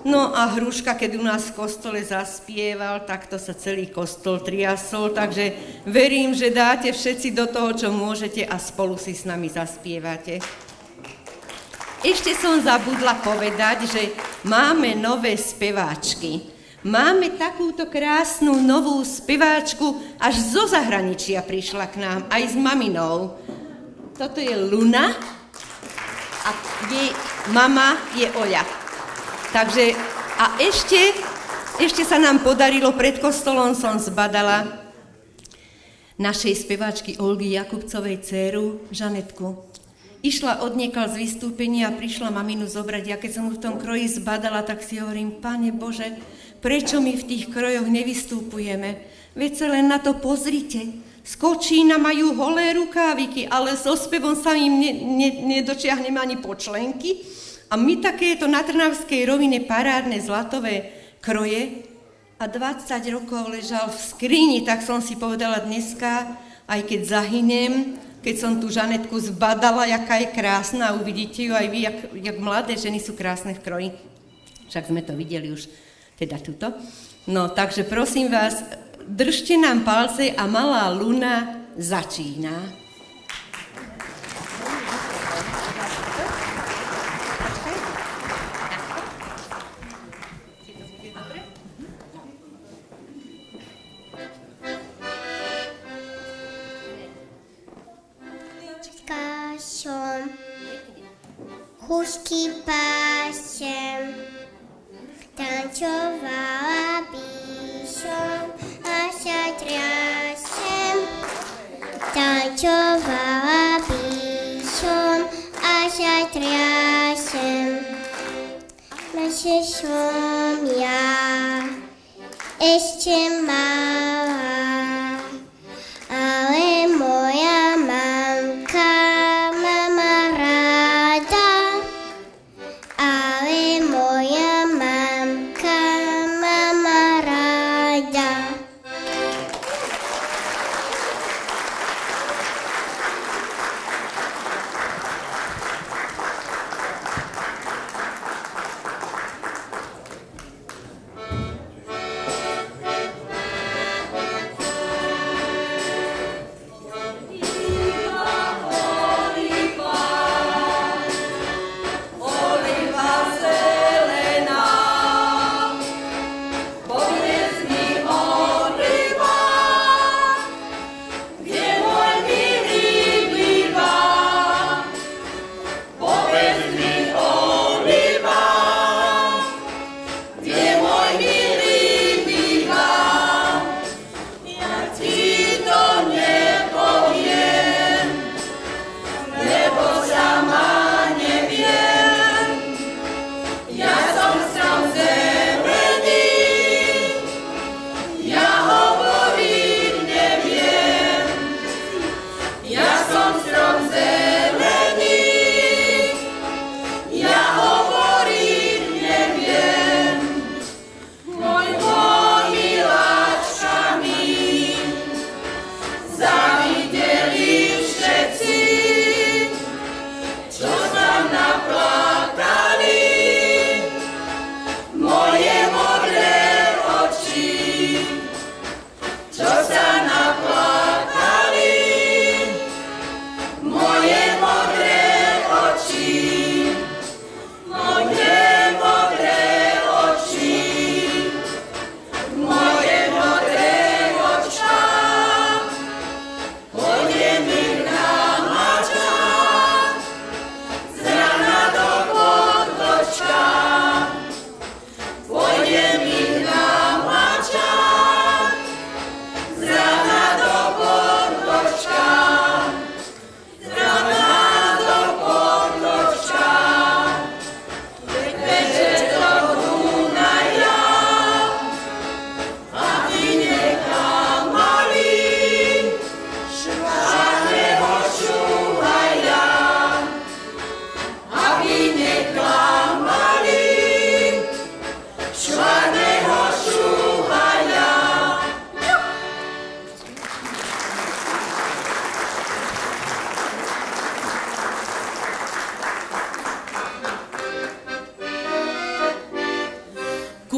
No a Hruška, keď u nás v kostole zaspieval, tak to sa celý kostol triasol, takže verím, že dáte všetci do toho, čo môžete a spolu si s nami zaspievate. Ešte som zabudla povedať, že máme nové speváčky. Máme takúto krásnu novú speváčku, až zo zahraničia prišla k nám, aj s maminou. Toto je Luna a jej mama je Oľa. Takže, a ešte sa nám podarilo, pred kostolom som zbadala našej speváčky Olgy Jakubcovej dcéru, Žanetku. Išla odniekal z vystúpenia a prišla maminu zobrať. Ja keď som mu v tom kroji zbadala, tak si hovorím, Pane Bože, prečo my v tých krojoch nevystupujeme? Veď sa len na to pozrite. Z Kočína majú holé rukáviky, ale so spevom sa im nedočiahneme ani po členky. A my takéto na Trnavskej rovine parádne zlatové kroje a 20 rokov ležal v skrini, tak som si povedala dneska, aj keď zahynem, keď som tú Žanetku zbadala, jaká je krásna, a uvidíte ju aj vy, jak mladé ženy sú krásne v kroji. Však sme to videli už, teda tuto. No, takže prosím vás, držte nám palce a malá Luna začína. Húšky pásem, tančovala píšom a sa triasem. Tančovala píšom a sa triasem. Naše som ja ešte malá, ale moja mamka mama ráda. Ale moja mamka mama ráda.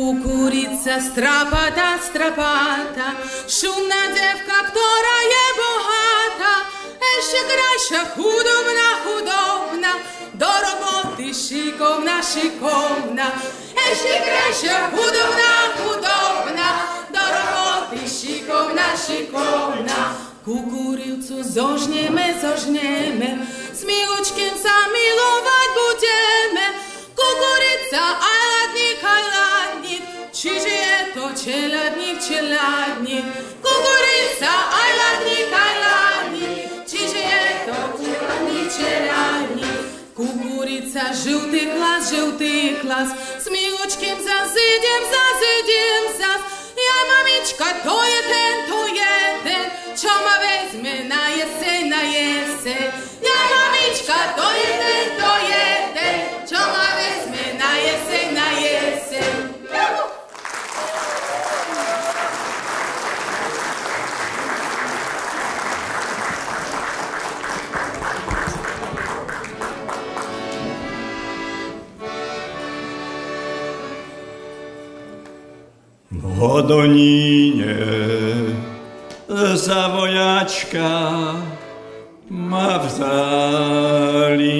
Kukurica strapata, strapata, šumná devka, ktorá je bohatá, ešte krajšia, chudobná, chudobná, do roboty šikovná, šikovná. Ešte krajšia, chudobná, chudobná, do roboty šikovná, šikovná. Kukurivcu zožneme, zožneme, s milučkým sa milovať budeme. Kukurica, aj ladník, čiže je to čeladník, čeladník. Kukurica, aj ladník, čiže je to čeladník, čeladník. Kukurica, žltý klas, s milučkým zas idem zas. Jaj, mamička, to je ten, čo ma vezme na jeseň, na jeseň. Jaj, mamička, to je ten, čo ma vezme na jeseň, na jeseň. V Hodoníne za vojačka ma vzali.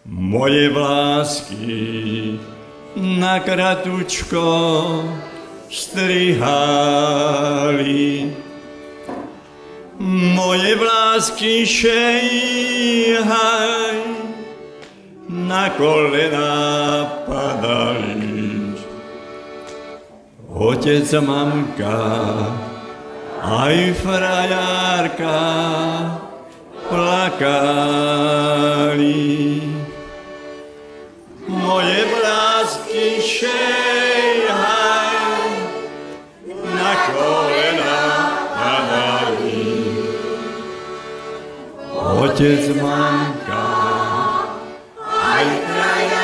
Moje vlásky na kratučko strihali. Moje vlásky šejhaj na kolena padali. Otec, mamka, aj frajárka plakali. Moje vlásky šejhaj na kolena padali. Otec, mamka, aj frajárka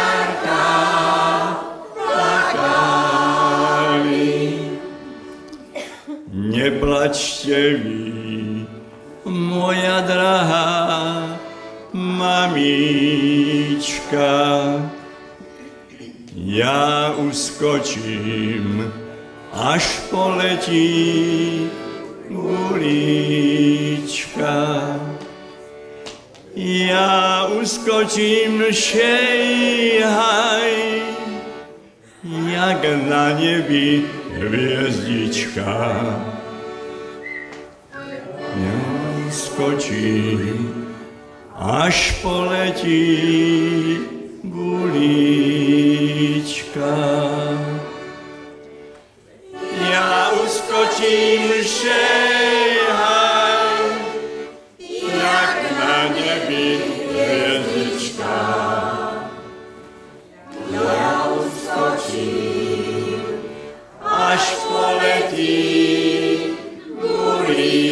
neplačte vy, moja drahá mamička. Ja uskočím, až poletí gulička. Ja uskočím, šejhaj, jak na nebi hviezdička. Ja skočím, až poletí gulička. Ja uskočím, šejhaj, jak na nebi hviezdička. Ja uskočím, až poletí gulička.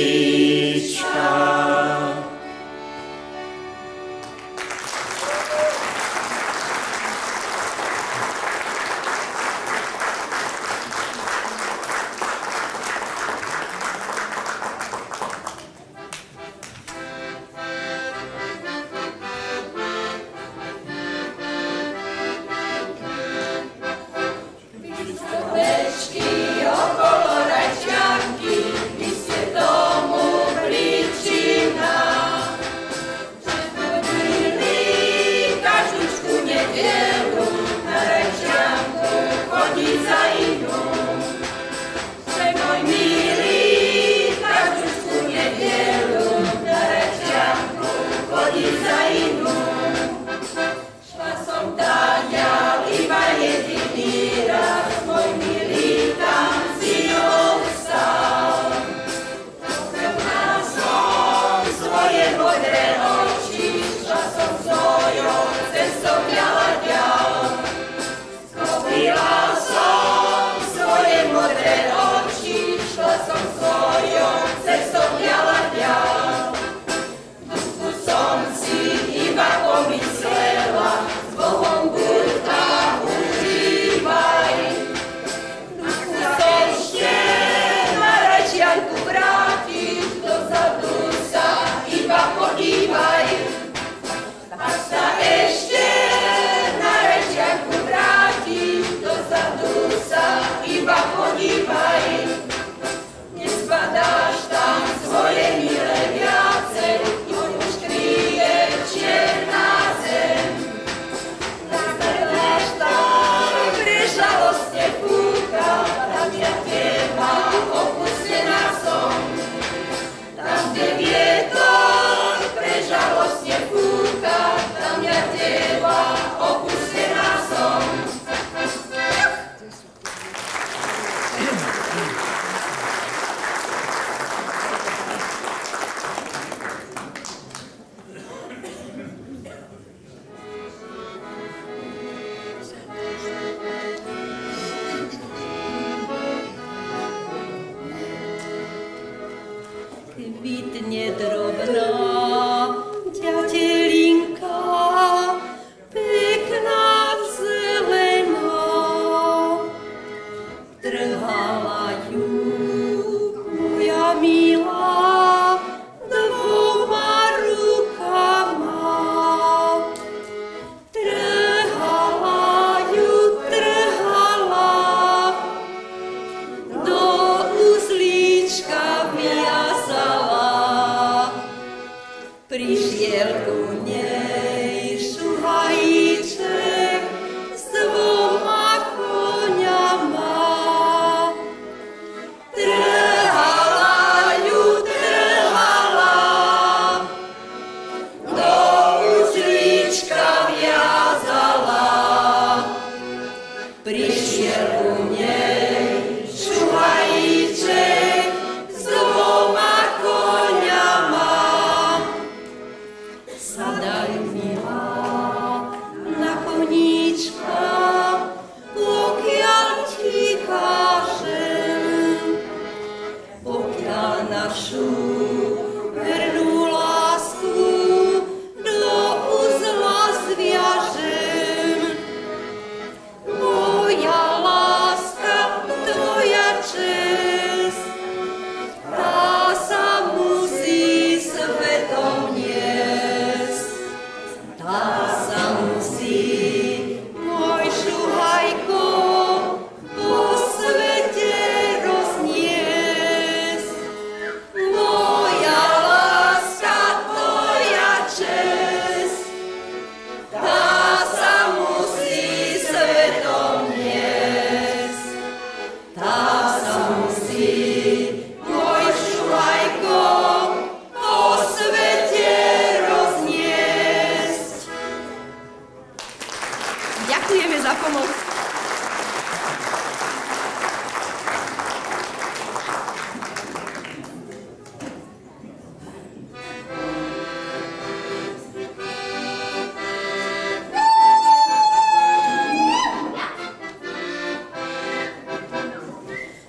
Ďakujeme za pomoc.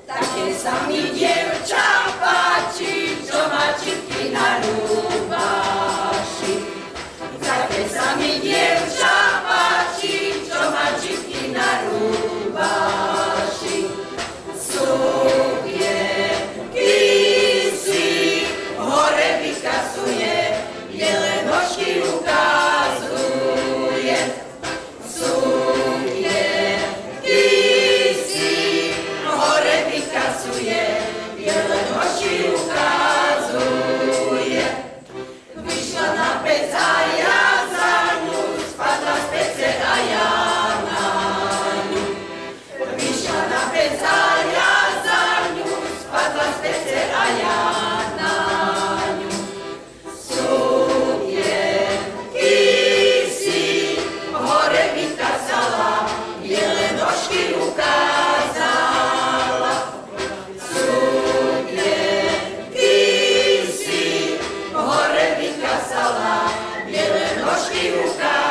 Také sa mi dievča páči, čo má čipky na rúbaši. Také sa mi dievča páči, čo má čipky na rúbaši. Sukienky si hore vykasuje, biele nožky ukazuje. Sukienky si hore vykasuje, biele nožky ukazuje. Vyšla na pec a ja za ňu, spadla z pece a ja na ňu. Vyšla na pec a ja za ňu, spadla z pece a ja na ňu. Sukienky si hore vykasala, biele nožky ukázala. Sukienky si hore vykasala, biele nožky ukázala.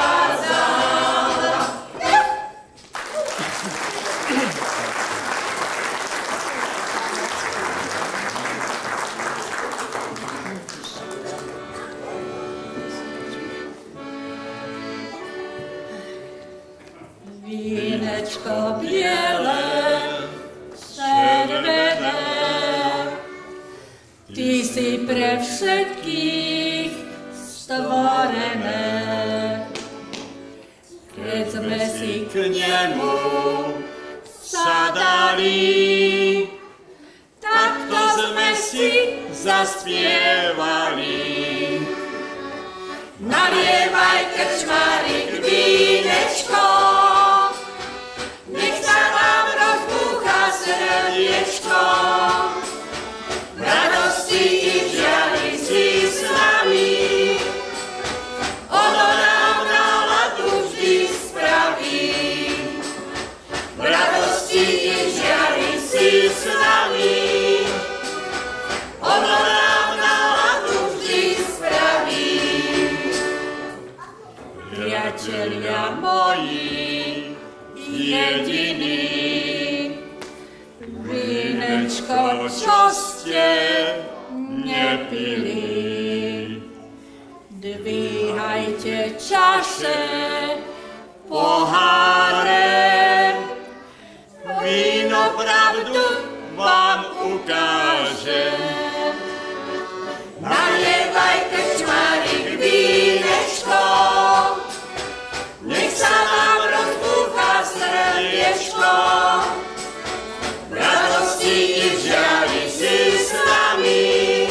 Vínečko biele, červené, ty si pre všetkých stvorené. Keď sme si k nemu sadali, takto sme si zaspievali. Nalievaj, krčmárik, vínečko, nech sa nám rozbúcha srdiečko. V radosti i v žiali si s nami, ono nám náladu vždy spraví. V radosti i v žiali si s nami, ono nám náladu vždy spraví. Priatelia moji, jediný, vínečko, čo ste nepili. Dvíhajte čaše, poháre, víno pravdu vám ukáže. Nalievaj, krčmárik, vínečko, nech sa nám rozbúcha srdiečko. V radosti i v žiali si s nami,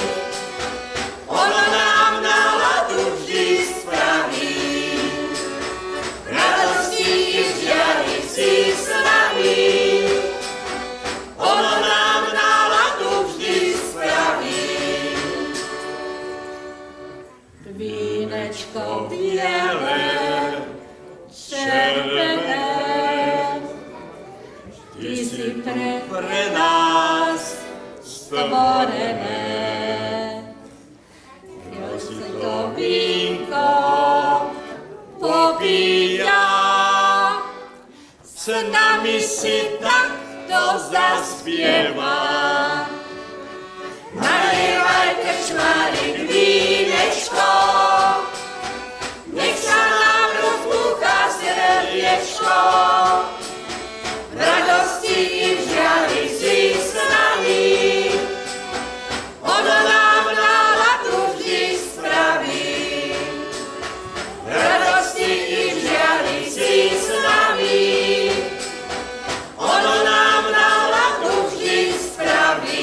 ono nám náladu vždy spraví. V radosti i v žiali si s nami, ono nám náladu vždy spraví. Vínečko biele, červené, ty si pre nás stvorené. Kto si to vínko popíja, s nami si takto zaspieva. Nalievaj, krčmárik, vínečko, nech sa nám rozbúcha srdiečko. V radosti i v žiali si s nami, ono nám náladu vždy spraví. V radosti i v žiali si s nami, ono nám náladu vždy spraví.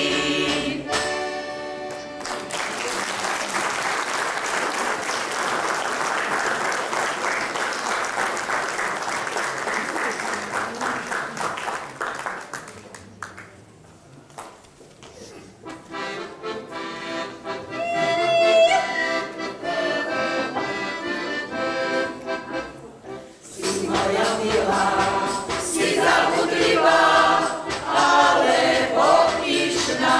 si zabudlivá, alebo pyšná.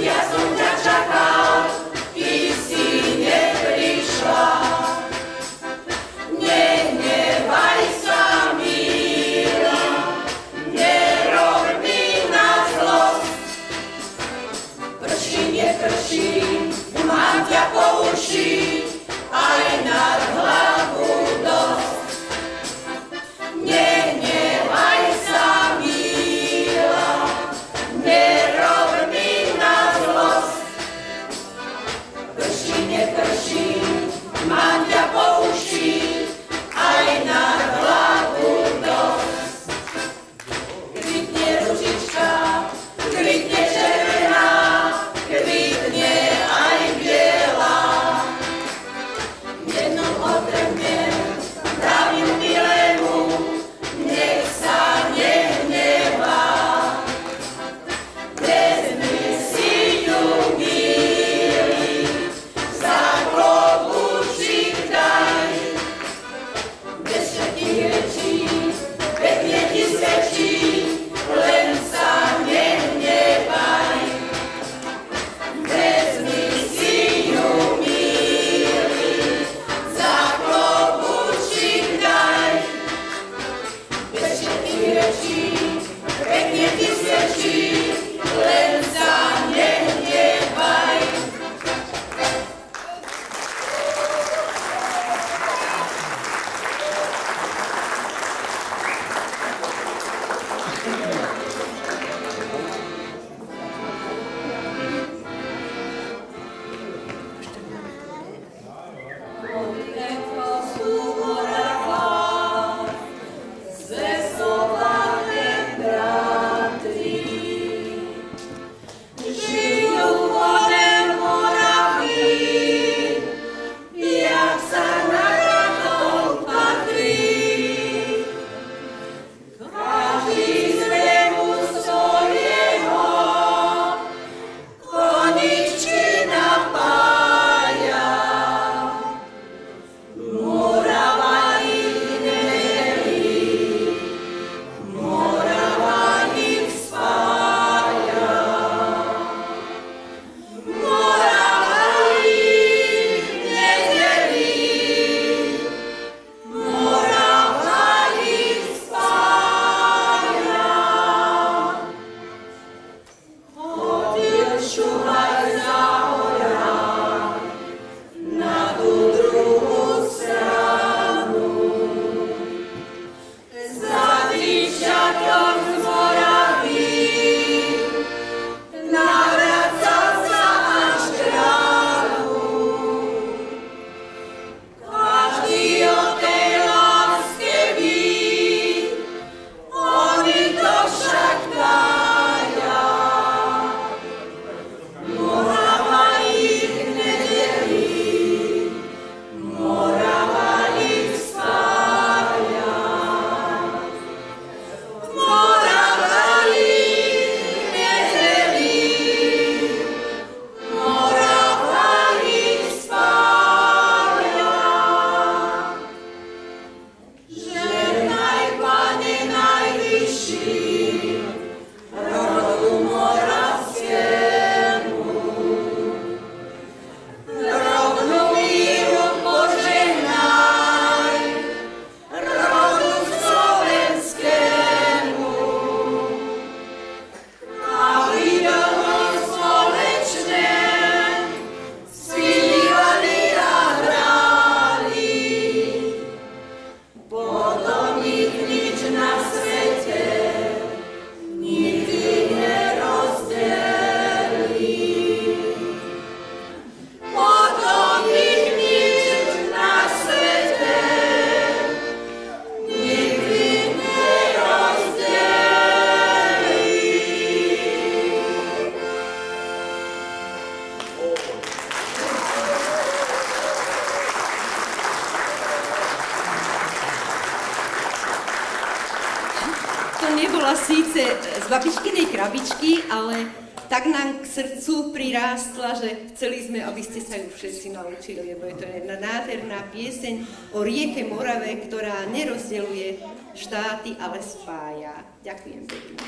Ja som ťa čakal, ty si neprišla. Nehnevaj sa, milá, nerob mi na zlosť. Prší, neprší, mám ťa po uši, aj nad hlavu dosť. Nehnevaj sa, milá, nerob mi na zlosť. Prší, neprší, mám ťa po uši, aj nad hlavu dosť. Kvitne ružička, kvitne červená, kvitne aj biela. V jednom otrhne dám ju milému, nech sa nehnevá. Vezmi si ju, milý, za klobúčik daj. Bez všetkých rečí, pekne ti svedčí, len sa nehnevaj. Vezmi si ju, milý, za klobúčik daj. Bez všetkých rečí, pekne ti svedčí, len sa nehnevaj. Žijú podél Moravy, jak sa národom patrí. Každý z veku svojho koničky napája. Morava ich nedelí, Morava ich spája. Morava ich nedelí, Morava ich spája. Chodil šuhaj za hora, na tú druhú stranu. Za dýčaťom z Moravy navracal sa až kráľu. Každý o tej láske ví, oni to však tája. Morava ich nedelí, Morava ich spája. Morava ich nedelí, Morava ich spája. Žehnaj, Pane najvyšší, rodu moravskému. Rovnú míru požehnaj, rodu slovenskému. Aby dlho spoločne spívali a hrali, potom ich nič na svete nikdy nerozdelí. Potom ich nič na svete nikdy nerozdelí. To nebola síce z babičkinej krabičky, ale tak nám k srdcu prirástla, že chceli sme, aby ste sa ju všetci naučili, lebo je to jedna nádherná pieseň o rieke Morave, ktorá nerozdeľuje štáty, ale spája. Ďakujem pekne.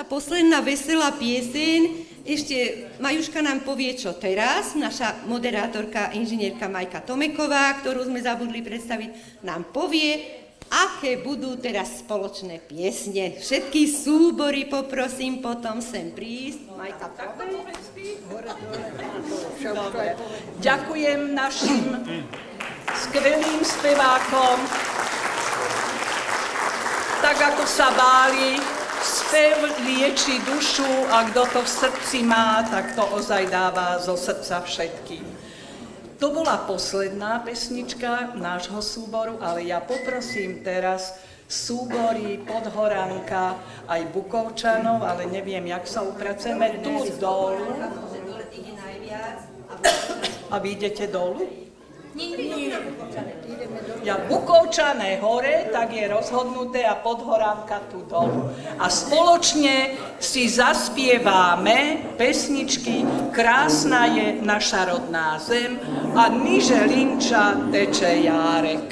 Posledná veselá pieseň. Ešte Majuška nám povie, čo teraz. Naša moderátorka, inžinierka Majka Tomeková, ktorú sme zabudli predstaviť, nám povie, aké budú teraz spoločné piesne. Všetky súbory poprosím potom sem prísť. Majka, povedz. Ďakujem našim skvelým spevákom. Tak ako sa báli, spev lieči dušu a kto to v srdci má, tak to ozaj dáva zo srdca všetkým. To bola posledná pesnička nášho súboru, ale ja poprosím teraz súbory Podhoranka aj Bukovčanov, ale neviem, jak sa upracujeme tu dolu. A vy idete dolu? Nie. Ja Bukovčané hore, tak je rozhodnuté a Podhoranka tu dolu. A spoločne si zaspievame pesničky Krásna je naša rodná zem a niže linča teče Járek.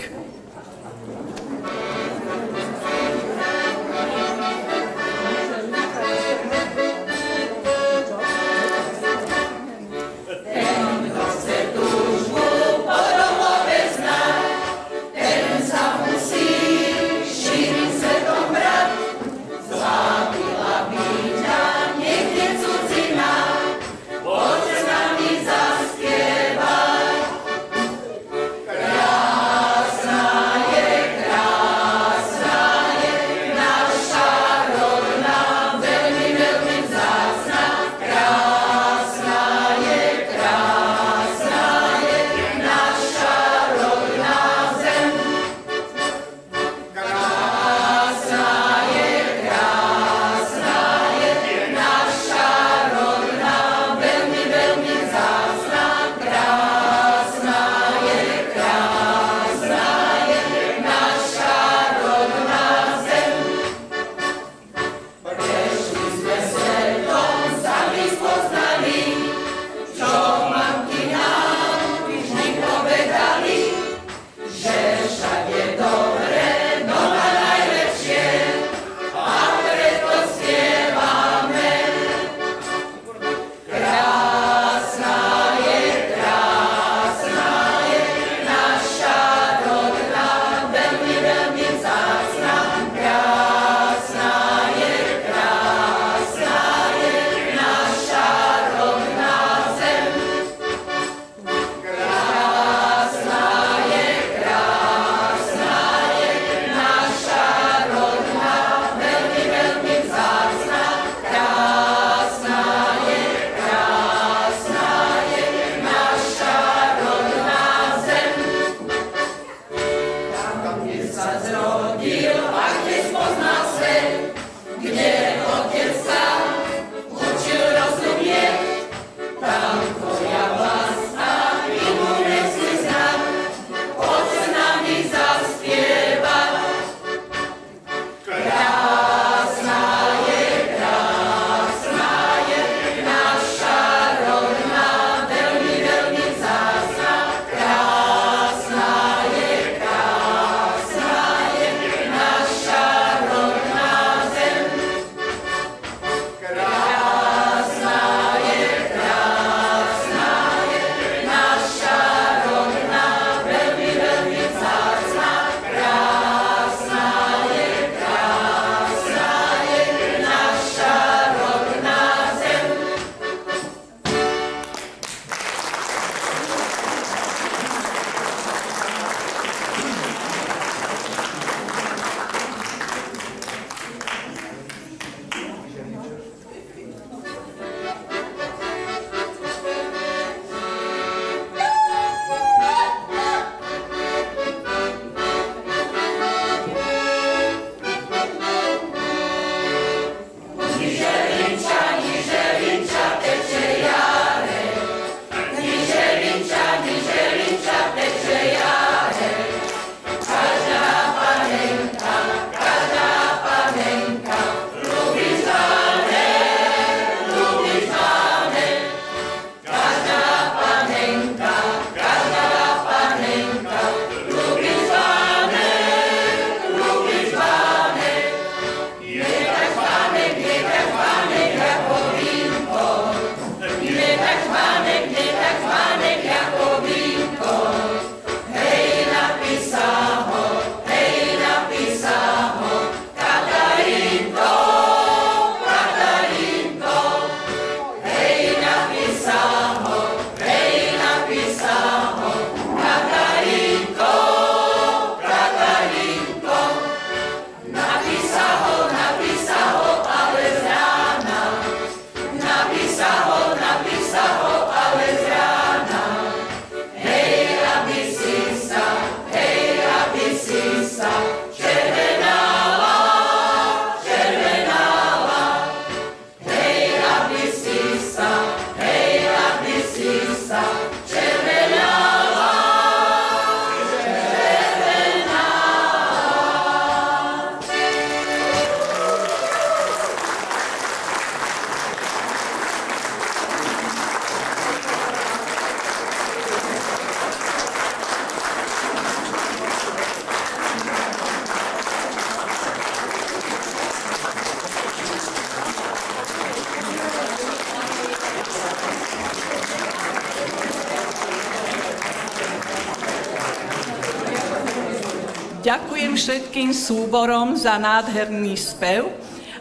Ďakujem všetkým súborom za nádherný spev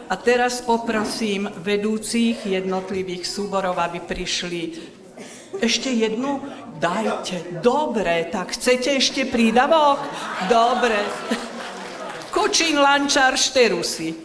a teraz poprosím vedúcich jednotlivých súborov, aby prišli. Ešte jednu? Dajte. Dobre, tak chcete ešte prídavok? Dobre. Kučín, Lančár, Šterusy.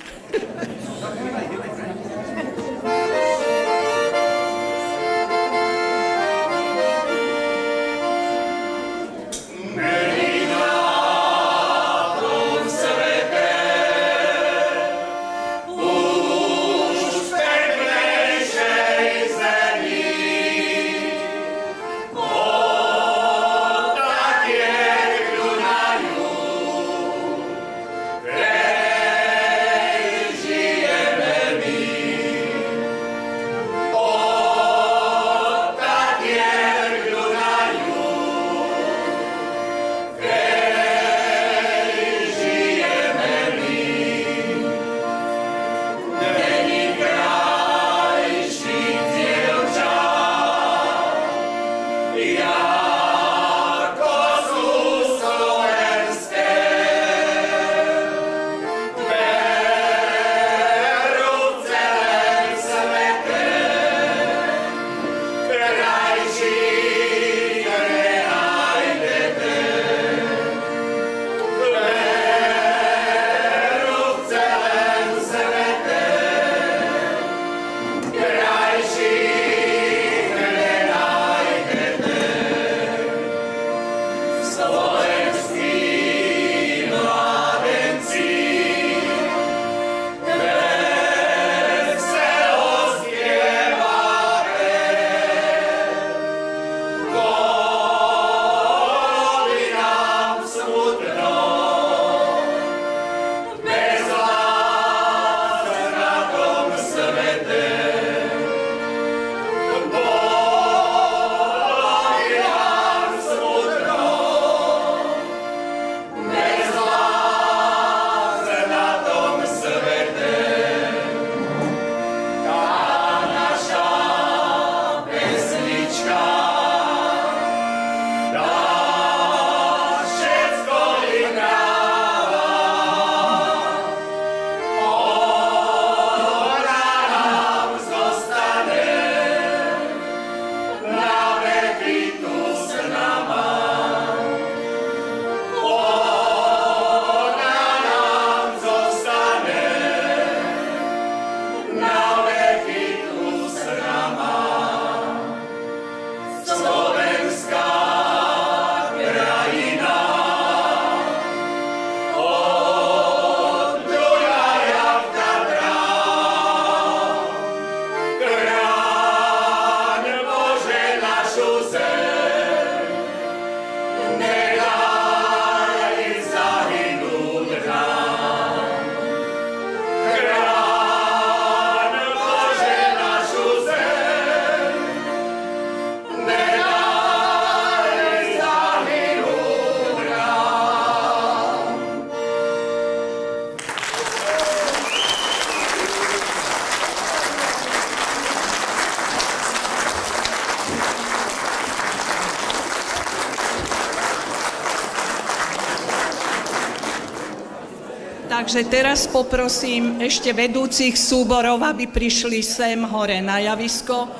Takže teraz poprosím ešte vedúcich súborov, aby prišli sem hore na javisko,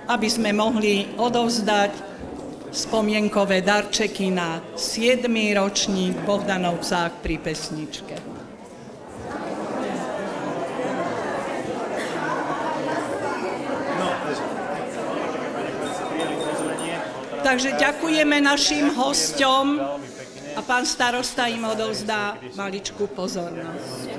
aby sme mohli odovzdať spomienkové darčeky na 7. ročník v Bohdanovcách pri pesničke. Takže ďakujeme našim hosťom a pán starosta im odovzdá maličkú pozornosť.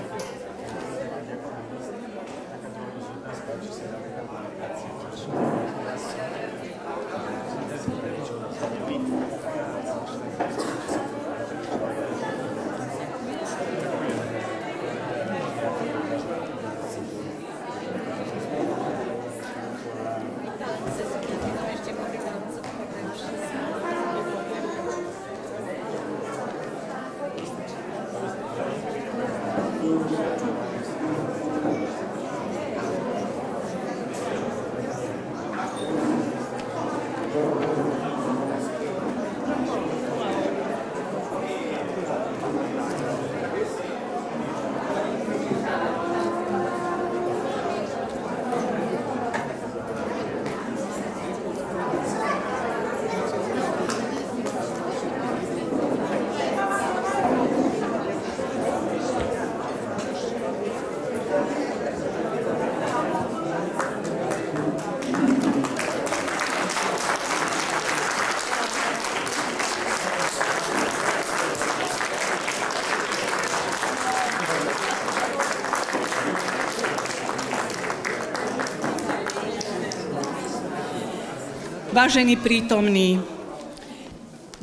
Vážení prítomní,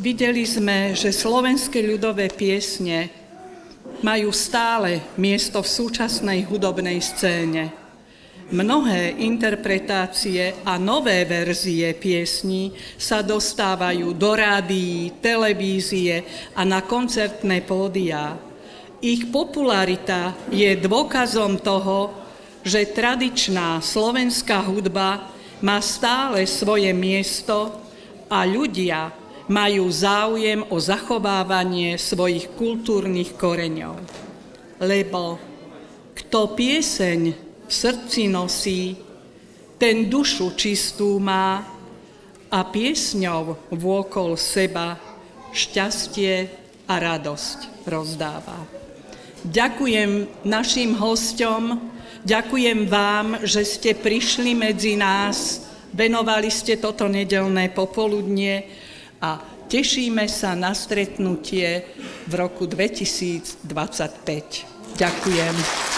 videli sme, že slovenské ľudové piesne majú stále miesto v súčasnej hudobnej scéne. Mnohé interpretácie a nové verzie piesní sa dostávajú do rádií, televízie a na koncertné pódiá. Ich popularita je dôkazom toho, že tradičná slovenská hudba má stále svoje miesto a ľudia majú záujem o zachovávanie svojich kultúrnych koreňov. Lebo kto pieseň v srdci nosí, ten dušu čistú má a piesňou vôkol seba šťastie a radosť rozdáva. Ďakujem našim hosťom, ďakujem vám, že ste prišli medzi nás, venovali ste toto nedeľné popoludnie a tešíme sa na stretnutie v roku 2025. Ďakujem.